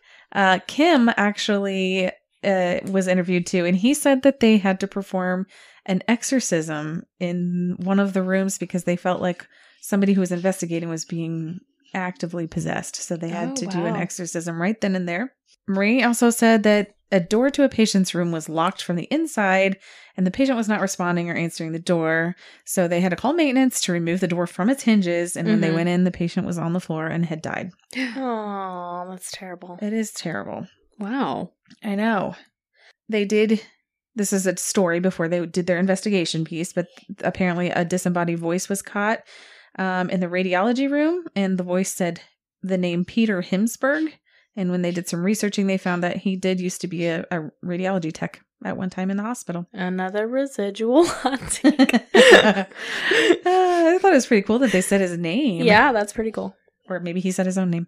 Kim actually was interviewed too, and he said that they had to perform an exorcism in one of the rooms because they felt like somebody who was investigating was being actively possessed. So they had Oh, to do an wow. exorcism right then and there. Marie also said that a door to a patient's room was locked from the inside and the patient was not responding or answering the door. So they had to call maintenance to remove the door from its hinges. And when they went in, the patient was on the floor and had died. Oh, that's terrible. It is terrible. Wow. I know. This is a story before they did their investigation piece, but apparently a disembodied voice was caught in the radiology room, and the voice said the name Peter Himsberg. And when they did some researching, they found that he did used to be a radiology tech at one time in the hospital. Another residual hot take. I thought it was pretty cool that they said his name. Yeah, that's pretty cool. Or maybe he said his own name.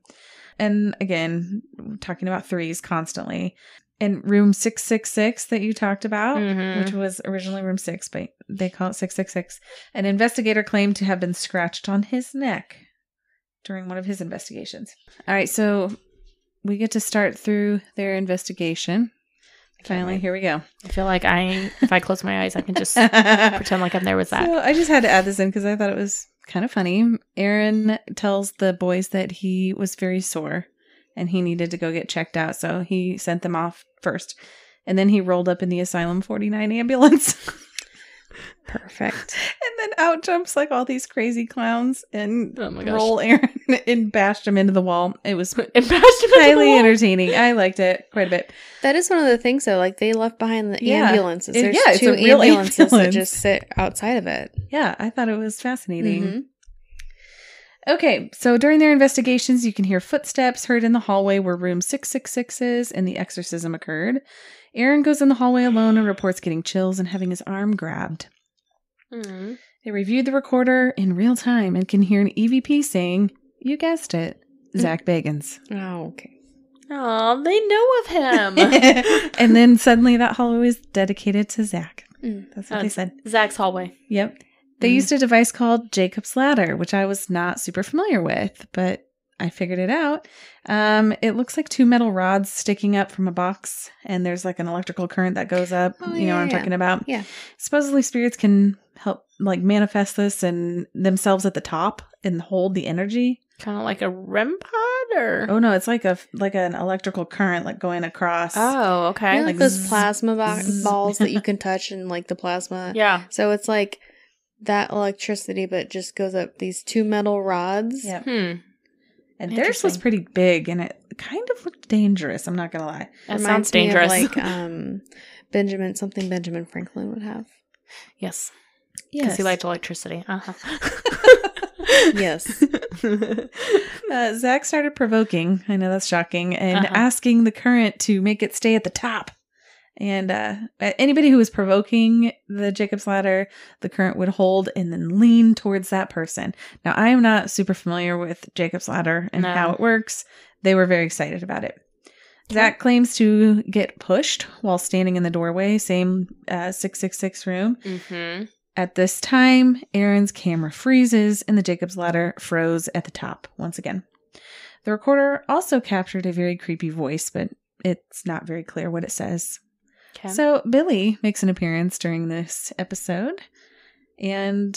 And again, talking about threes constantly. In room 666 that you talked about, which was originally room 6, but they call it 666, an investigator claimed to have been scratched on his neck during one of his investigations. All right, so we get to start through their investigation. Finally, here we go. I feel like if I close my eyes, I can just pretend like I'm there with that. So I just had to add this in because I thought it was kind of funny. Aaron tells the boys that he was very sore and he needed to go get checked out. So he sent them off first. And then he rolled up in the Asylum 49 ambulance. Perfect. And then out jumps like all these crazy clowns and Oh my gosh. roll Aaron and bashed him into the wall. It was Highly highly entertaining. I liked it quite a bit. That is one of the things, though. Like, they left behind the Yeah. ambulances. It- There's yeah, it's two a real ambulances that ambulance. just sit outside of it. Yeah, I thought it was fascinating. Mhm. Okay, so during their investigations, you can hear footsteps heard in the hallway where room 666 is and the exorcism occurred. Aaron goes in the hallway alone and reports getting chills and having his arm grabbed. They reviewed the recorder in real time and can hear an EVP saying, "You guessed it, Zach Bagans." Oh, okay. Oh, they know of him. And then suddenly that hallway was dedicated to Zach. Mm. That's what they said. Zach's hallway. Yep. They used a device called Jacob's Ladder, which I was not super familiar with, but I figured it out. It looks like two metal rods sticking up from a box, and there's like an electrical current that goes up. Oh, you know what I'm yeah. talking about? Yeah. Supposedly spirits can help like manifest this and themselves at the top and hold the energy. Kind of like a REM pod, or? Oh no, it's like an electrical current like going across. Oh, okay. You know, like Like those zzz, plasma zzz. balls that you can touch and like the plasma. Yeah. So it's like that electricity, but it just goes up these two metal rods. Yep. Hmm. And theirs was Interesting. pretty big, and it kind of looked dangerous. I'm not gonna lie. That Reminds sounds me of, dangerous. like Benjamin Franklin would have. Yes. Yes. Because he liked electricity. Uh-huh. Yes. Zach started provoking. I know that's shocking, and Uh-huh. asking the current to make it stay at the top. And anybody who was provoking the Jacob's Ladder, the current would hold and then lean towards that person. Now, I am not super familiar with Jacob's Ladder and No. how it works. They were very excited about it. Zach claims to get pushed while standing in the doorway, same 666 room. Mm-hmm. At this time, Aaron's camera freezes and the Jacob's Ladder froze at the top once again. The recorder also captured a very creepy voice, but it's not very clear what it says. Okay. So Billy makes an appearance during this episode, and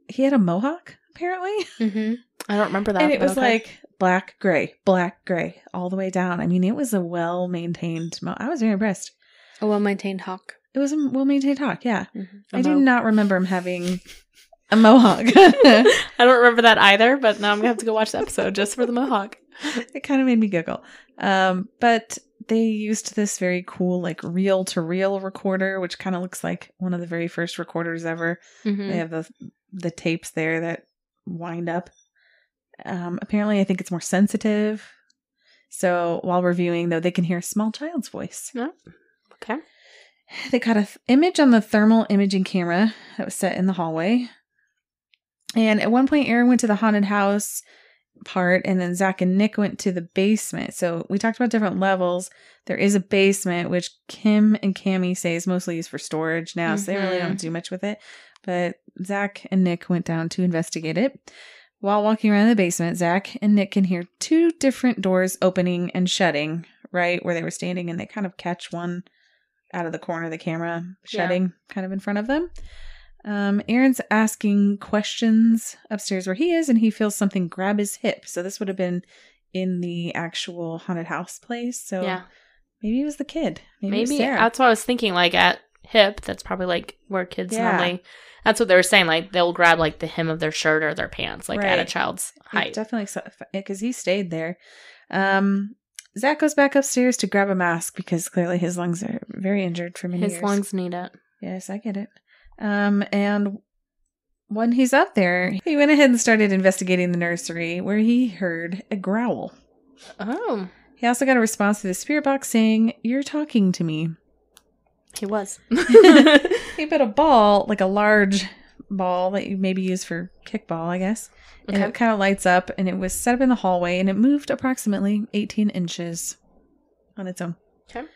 he had a mohawk, apparently. Mm-hmm. I don't remember that. And it but was okay. like black, gray, all the way down. I mean, it was a well-maintained I was very impressed. A well-maintained hawk. It was a well-maintained hawk, yeah. Mm-hmm. I do not remember him having a mohawk. I don't remember that either, but now I'm going to have to go watch the episode just for the mohawk. It kind of made me giggle. But they used this very cool, like, reel-to-reel recorder, which kind of looks like one of the very first recorders ever. Mm-hmm. They have the tapes there that wind up. Apparently, I think it's more sensitive. So while reviewing, though, they can hear a small child's voice. Yeah. Okay. They got an image on the thermal imaging camera that was set in the hallway. And at one point, Aaron went to the haunted house part, and then Zach and Nick went to the basement. So we talked about different levels. There is a basement, which Kim and Cammie say is mostly used for storage now, so they really don't do much with it. But Zach and Nick went down to investigate it. While walking around the basement, Zach and Nick can hear two different doors opening and shutting right where they were standing, and they kind of catch one out of the corner of the camera shutting kind of in front of them. Aaron's asking questions upstairs where he is, and he feels something grab his hip. So this would have been in the actual haunted house place. So Yeah. maybe it was the kid. Maybe it was Sarah. That's what I was thinking. Like at hip, that's probably like where kids normally. That's what they were saying. Like they'll grab like the hem of their shirt or their pants, like at a child's height. Definitely, because he stayed there. Zach goes back upstairs to grab a mask because clearly his lungs are very injured from many years. His lungs need it. Yes, I get it. And when he's up there, he went ahead and started investigating the nursery where he heard a growl. Oh. He also got a response to the spirit box saying, "You're talking to me." He was. He put a ball, like a large ball that you maybe use for kickball, I guess. And it kind of lights up, and it was set up in the hallway, and it moved approximately 18 inches on its own. Okay.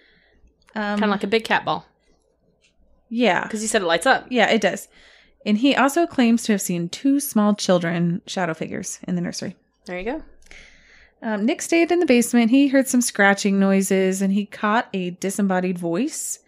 Kind of like a big cat ball. Yeah. Because you said it lights up. Yeah, it does. And he also claims to have seen 2 small children shadow figures in the nursery. There you go. Nick stayed in the basement. He heard some scratching noises, and he caught a disembodied voice,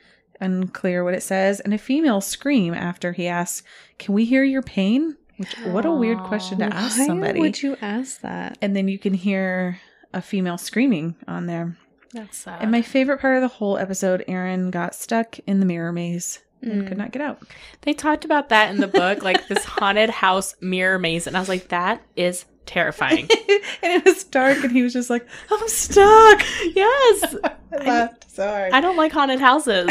unclear what it says, and a female scream after he asked, "Can we hear your pain?" Which, what a weird question to ask somebody. Why would you ask that? And then you can hear a female screaming on there. That's sad. And my favorite part of the whole episode, Aaron got stuck in the mirror maze and could not get out. They talked about that in the book, like this haunted house mirror maze. And I was like, that is terrifying. And it was dark, and he was just like, "I'm stuck." Yes. I laughed so hard. I don't like haunted houses.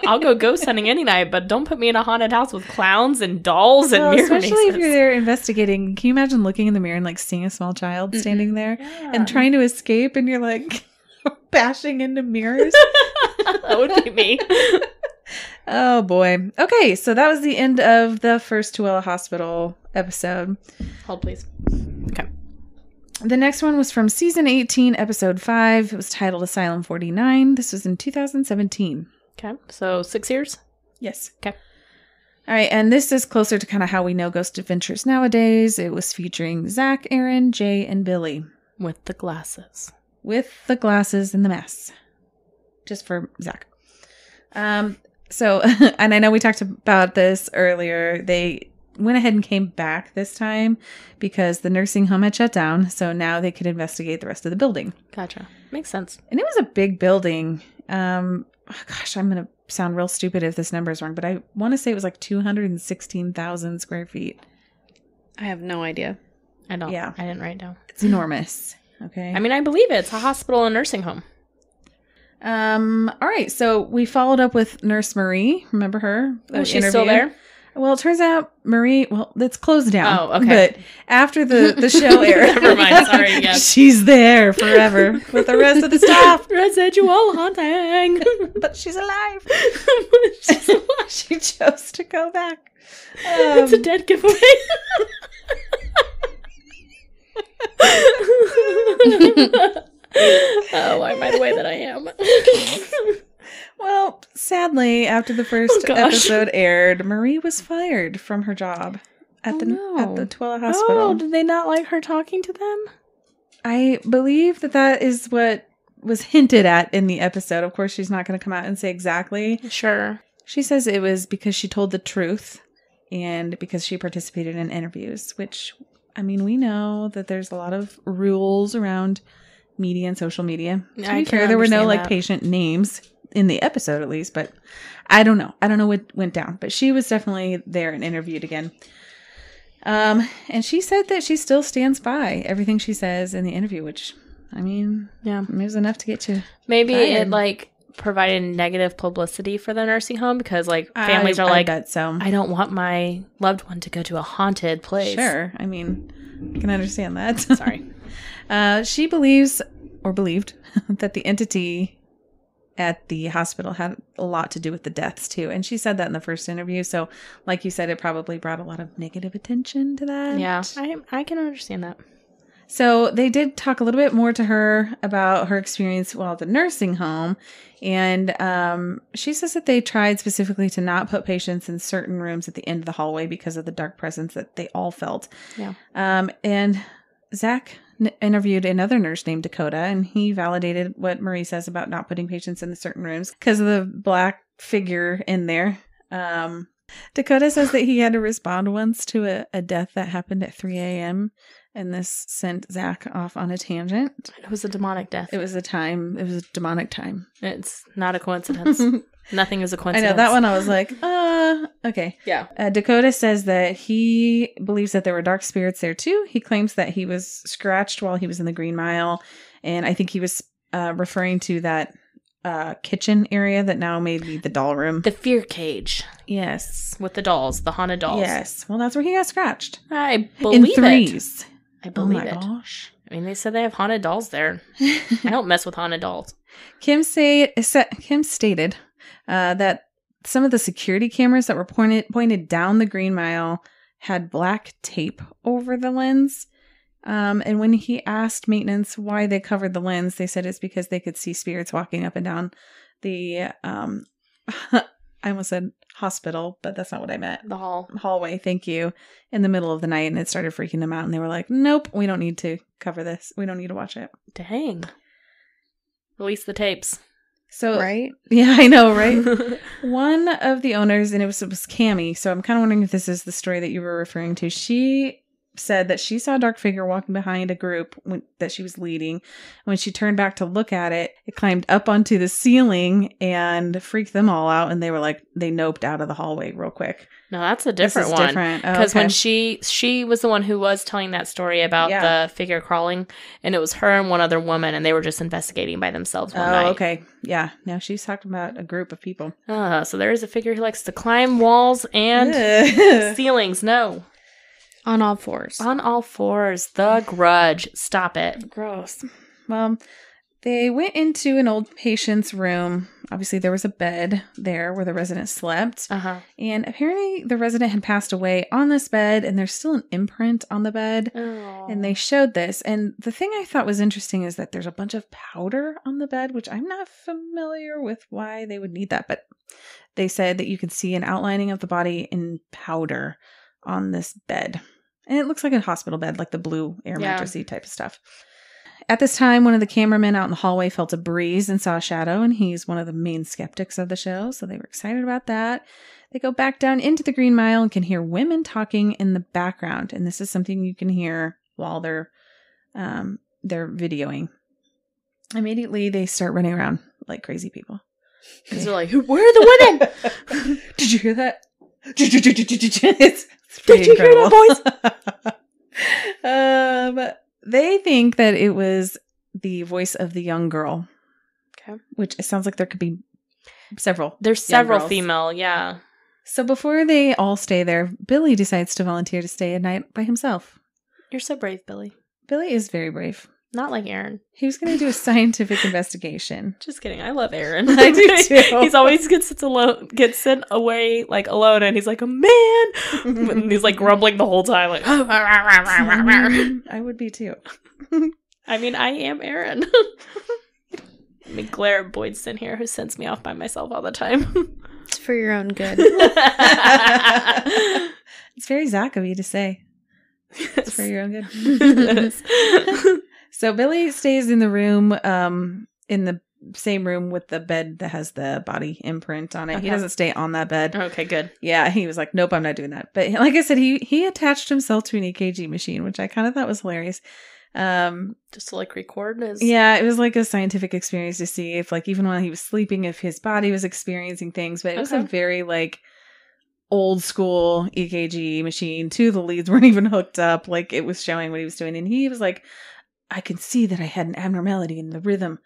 I'll go ghost hunting any night, but don't put me in a haunted house with clowns and dolls and mirror especially mazes. if you're there investigating. Can you imagine looking in the mirror and like seeing a small child standing there and trying to escape, and you're like bashing into mirrors? That would be me. Oh boy. Okay, so that was the end of the first Tooele Hospital episode. Hold, please. Okay. The next one was from season 18, episode 5. It was titled Asylum 49. This was in 2017. Okay. So 6 years? Yes. Okay. All right, and this is closer to kind of how we know Ghost Adventures nowadays. It was featuring Zach, Aaron, Jay, and Billy. With the glasses. With the glasses and the masks. Just for Zach. So, and I know we talked about this earlier. They went ahead and came back this time because the nursing home had shut down. So now they could investigate the rest of the building. Gotcha. Makes sense. And it was a big building. Gosh, I'm going to sound real stupid if this number is wrong, but I want to say it was like 216,000 square feet. I have no idea. I don't. Yeah. I didn't write it down. It's enormous. Okay. I mean, I believe it. It's a hospital and nursing home. All right. So we followed up with Nurse Marie. Remember her? Oh, she's still there? Well, it turns out Marie, it's closed down. Oh, okay. But after the show aired. Never mind. Sorry. Yes. She's there forever with the rest of the staff. Residual haunting. But she's alive. She's alive. She chose to go back. It's a dead giveaway. Oh, why am I the way that I am? Well, sadly, after the first episode aired, Marie was fired from her job at the Tooele Hospital. Oh, did they not like her talking to them? I believe that is what was hinted at in the episode. Of course, she's not going to come out and say exactly. Sure. She says it was because she told the truth and because she participated in interviews, which, I mean, we know that there's a lot of rules around media and social media. To be fair, there were no patient names in the episode, at least, but I don't know. I don't know what went down, but she was definitely there and interviewed again. And she said that she still stands by everything she says in the interview, which, I mean, yeah, it was enough to get you. Maybe fired. it provided negative publicity for the nursing home because families are I bet so. I don't want my loved one to go to a haunted place. Sure. I mean, I can understand that. Sorry. She believes or believed that the entity at the hospital had a lot to do with the deaths too. And she said that in the first interview. So like you said, it probably brought a lot of negative attention to that. Yeah, I can understand that. So they did talk a little bit more to her about her experience while at the nursing home. And she says that they tried specifically to not put patients in certain rooms at the end of the hallway because of the dark presence that they all felt. Yeah. And Zach interviewed another nurse named Dakota, and he validated what Marie says about not putting patients in the certain rooms because of the black figure in there. Dakota says that he had to respond once to a death that happened at 3 a.m. and this sent Zach off on a tangent. It was a demonic death. It was a demonic time. It's not a coincidence. Nothing is a coincidence. I know, that one I was like, okay. Yeah. Dakota says that he believes that there were dark spirits there too. He claims that he was scratched while he was in the Green Mile. And I think he was referring to that kitchen area that now may be the doll room. The fear cage. Yes. With the dolls, the haunted dolls. Yes. Well, that's where he got scratched. I believe in threes. I believe it. Oh my gosh. I mean, they said they have haunted dolls there. I don't mess with haunted dolls. Kim stated that some of the security cameras that were pointed down the Green Mile had black tape over the lens. And when he asked maintenance why they covered the lens, they said it's because they could see spirits walking up and down the, I almost said hospital, but that's not what I meant. The hallway. Thank you. In the middle of the night, and it started freaking them out. And they were like, nope, we don't need to cover this. We don't need to watch it. Dang. Release the tapes. So, right? Yeah, I know, right? One of the owners, and it was Cammie, so I'm kind of wondering if this is the story that you were referring to. She said that she saw a dark figure walking behind a group that she was leading. When she turned back to look at it, it climbed up onto the ceiling and freaked them all out. And they were like, they noped out of the hallway real quick. No, that's a different one. Because when she was the one who was telling that story about the figure crawling, and it was her and one other woman, and they were just investigating by themselves one night. Okay. Yeah. Now she's talking about a group of people. So there is a figure who likes to climb walls and ceilings. No. On all fours. On all fours. The Grudge. Stop it. Gross. Well, they went into an old patient's room. Obviously, there was a bed there where the resident slept. Uh-huh. And apparently, the resident had passed away on this bed, and there's still an imprint on the bed. Oh. And they showed this. And the thing I thought was interesting is that there's a bunch of powder on the bed, which I'm not familiar with why they would need that. But they said that you could see an outlining of the body in powder on this bed. And it looks like a hospital bed, like the blue air mattressy type of stuff. At this time, one of the cameramen out in the hallway felt a breeze and saw a shadow, and he's one of the main skeptics of the show, so they were excited about that. They go back down into the Green Mile and can hear women talking in the background, and this is something you can hear while they're videoing. Immediately, they start running around like crazy people. Because they're like, where are the women? Did you hear that? Did you hear that, boys? They think that it was the voice of the young girl. Okay. Which it sounds like there could be several. There's several female, yeah. So before they all stay there, Billy decides to volunteer to stay a night by himself. You're so brave, Billy. Billy is very brave. Not like Aaron. He was going to do a scientific investigation. Just kidding. I love Aaron. I do too. He's always gets sent away like alone, and he's like a man. And he's like grumbling the whole time, like. I would be too. I mean, I am Aaron. I mean, Claire Boydston here, who sends me off by myself all the time. It's for your own good. It's very Zach of you to say. Yes. It's for your own good. So Billy stays in the room, in the same room with the bed that has the body imprint on it. Okay. He doesn't stay on that bed. Okay, good. Yeah, he was like, nope, I'm not doing that. But like I said, he attached himself to an EKG machine, which I kind of thought was hilarious. Just to like record his... Yeah, it was like a scientific experience to see if like even while he was sleeping, if his body was experiencing things. But it was a very like old school EKG machine. Two of the leads weren't even hooked up. Like it was showing what he was doing. And he was like, I can see that I had an abnormality in the rhythm.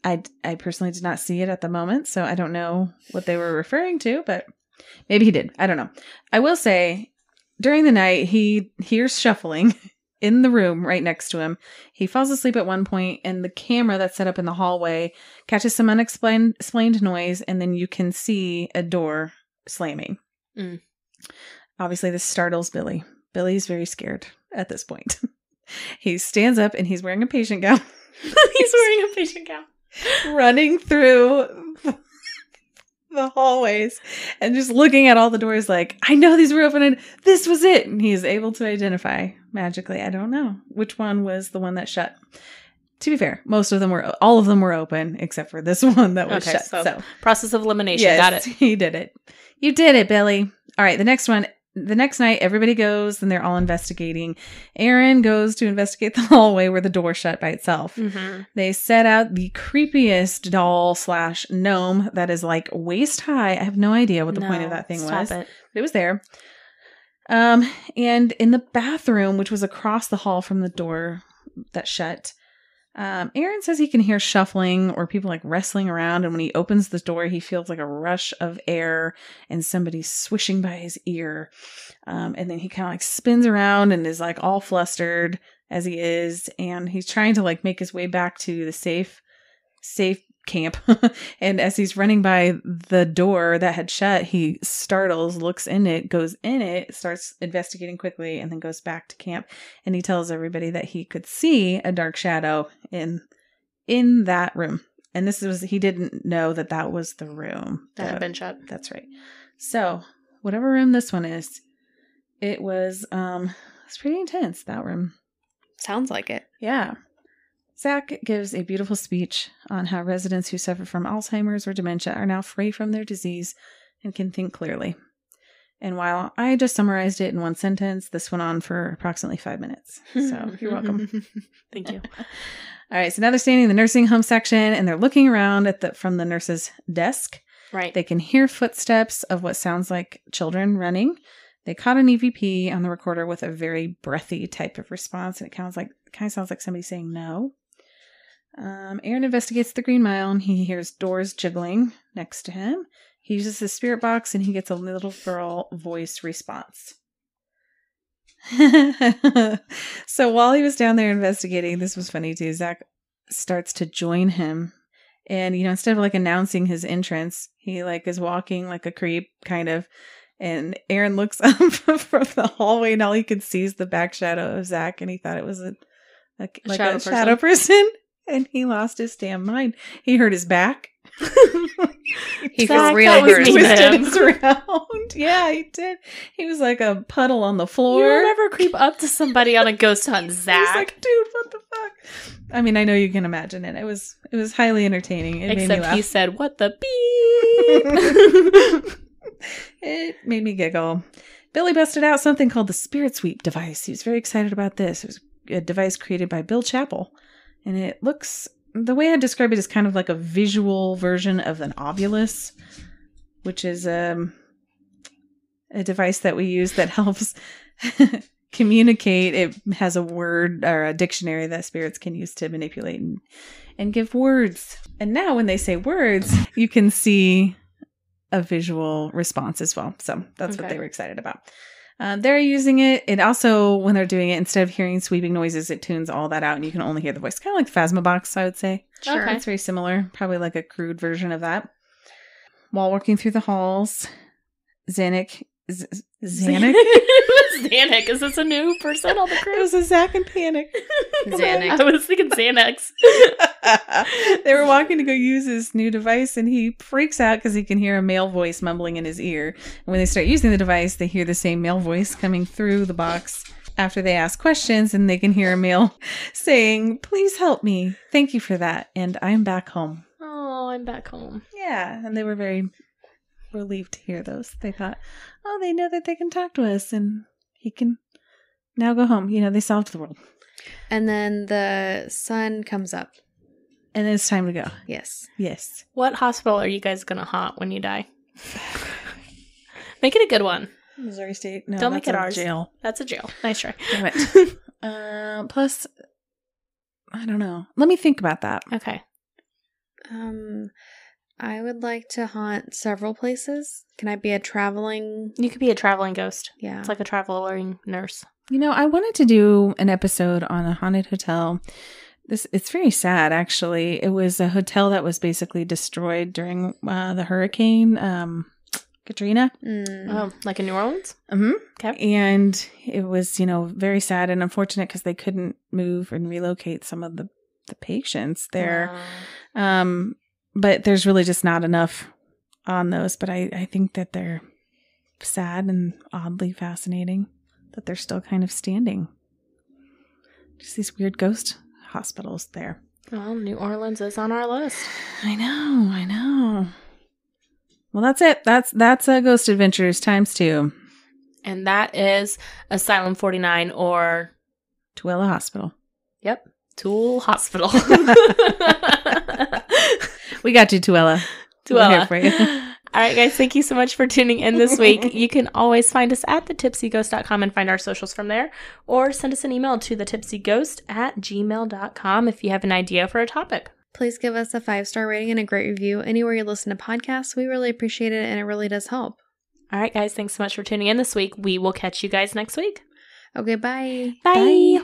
I personally did not see it at the moment, so I don't know what they were referring to, but maybe he did. I don't know. I will say, during the night, he hears shuffling in the room right next to him. He falls asleep at one point, and the camera that's set up in the hallway catches some unexplained noise, and then you can see a door slamming. Mm. Obviously, this startles Billy. Billy's very scared at this point. He stands up and he's wearing a patient gown. He's wearing a patient gown. Running through the hallways and just looking at all the doors like, I know these were open and this was it. And he's able to identify magically. I don't know which one was the one that shut. To be fair, all of them were open except for this one that was shut. So process of elimination. Yes, Got it. He did it. You did it, Billy. All right, the next one. The next night, everybody goes and they're all investigating. Aaron goes to investigate the hallway where the door shut by itself. Mm-hmm. They set out the creepiest doll / gnome that is like waist high. I have no idea what the point of that thing was. It. But it was there. And in the bathroom, which was across the hall from the door that shut, Aaron says he can hear shuffling or people like wrestling around. And when he opens the door, he feels like a rush of air and somebody swishing by his ear. And then he kind of like spins around and is like all flustered as he is. And he's trying to like make his way back to the safe camp. And as he's running by the door that had shut, he startles, looks in it, goes in it, starts investigating quickly, and then goes back to camp. And he tells everybody that he could see a dark shadow in that room. And he didn't know that was the room That had been shut. That's right. So whatever room this one is, it was it's pretty intense, that room. Sounds like it. Yeah. Zach gives a beautiful speech on how residents who suffer from Alzheimer's or dementia are now free from their disease and can think clearly. And while I just summarized it in one sentence, this went on for approximately 5 minutes. So you're welcome. Thank you. All right. So now they're standing in the nursing home section and they're looking around from the nurse's desk. Right. They can hear footsteps of what sounds like children running. They caught an EVP on the recorder with a very breathy type of response. And it kind of sounds like somebody saying no. Aaron investigates the Green Mile and he hears doors jiggling next to him. He uses his spirit box and he gets a little girl voice response. So while he was down there investigating, this was funny too, Zach starts to join him. And, instead of like announcing his entrance, he like is walking like a creep kind of. And Aaron looks up from the hallway and all he could see is the back shadow of Zach. And he thought it was a shadow person. And he lost his damn mind. He hurt his back. He for real hurt his around. Yeah, he did. He was like a puddle on the floor. You'll never creep up to somebody on a ghost hunt, Zach. He's like, dude, what the fuck? I mean, I know you can imagine it. It was highly entertaining. It made me laugh. He said, "What the beep?" It made me giggle. Billy busted out something called the Spirit Sweep device. He was very excited about this. It was a device created by Bill Chappell. And it looks, the way I describe it is kind of like a visual version of an ovulus, which is a device that we use that helps communicate. It has a word or a dictionary that spirits can use to manipulate and give words. And now when they say words, you can see a visual response as well. So that's what they were excited about. They're using it. It also, when they're doing it, instead of hearing sweeping noises, it tunes all that out and you can only hear the voice. Kind of like Phasmabox, I would say. Sure. It's very similar. Probably like a crude version of that. While working through the halls, Zanuck? Zanuck? Is this a new person on the crew? It was a Zach and Panic. Zanuck. I was thinking Xanax. They were walking to go use his new device and he freaks out because he can hear a male voice mumbling in his ear. And when they start using the device, they hear the same male voice coming through the box after they ask questions, and they can hear a male saying, "Please help me. Thank you for that. And I'm back home." Oh, I'm back home. Yeah. And they were very relieved to hear those. They thought, oh, they know that they can talk to us and he can now go home. They solved the world. And then the sun comes up. And then it's time to go. Yes. Yes. What hospital are you guys going to haunt when you die? Make it a good one. Missouri State. No, don't make it ours. Jail. That's a jail. Nice try. Damn it. Plus, I don't know. Let me think about that. Okay. I would like to haunt several places. Can I be a traveling? You could be a traveling ghost. Yeah. It's like a traveling nurse. I wanted to do an episode on a haunted hotel. It's very sad, actually. It was a hotel that was basically destroyed during the hurricane, Katrina. Oh, like in New Orleans? Mm-hmm. Okay. And it was, very sad and unfortunate because they couldn't move and relocate some of the patients there. But there's really just not enough on those. But I think that they're sad and oddly fascinating that they're still kind of standing. Just these weird ghost hospitals there. Well, New Orleans is on our list. I know. Well, that's it. That's Ghost Adventures ×2. And that is Asylum 49 or Tooele Hospital. Yep. Tooele Hospital. We got you, Tooele. We're here for you. All right, guys. Thank you so much for tuning in this week. You can always find us at thetipsyghost.com and find our socials from there. Or send us an email to thetipsyghost@gmail.com if you have an idea for a topic. Please give us a 5-star rating and a great review anywhere you listen to podcasts. We really appreciate it, and it really does help. All right, guys. Thanks so much for tuning in this week. We will catch you guys next week. Okay, bye. Bye.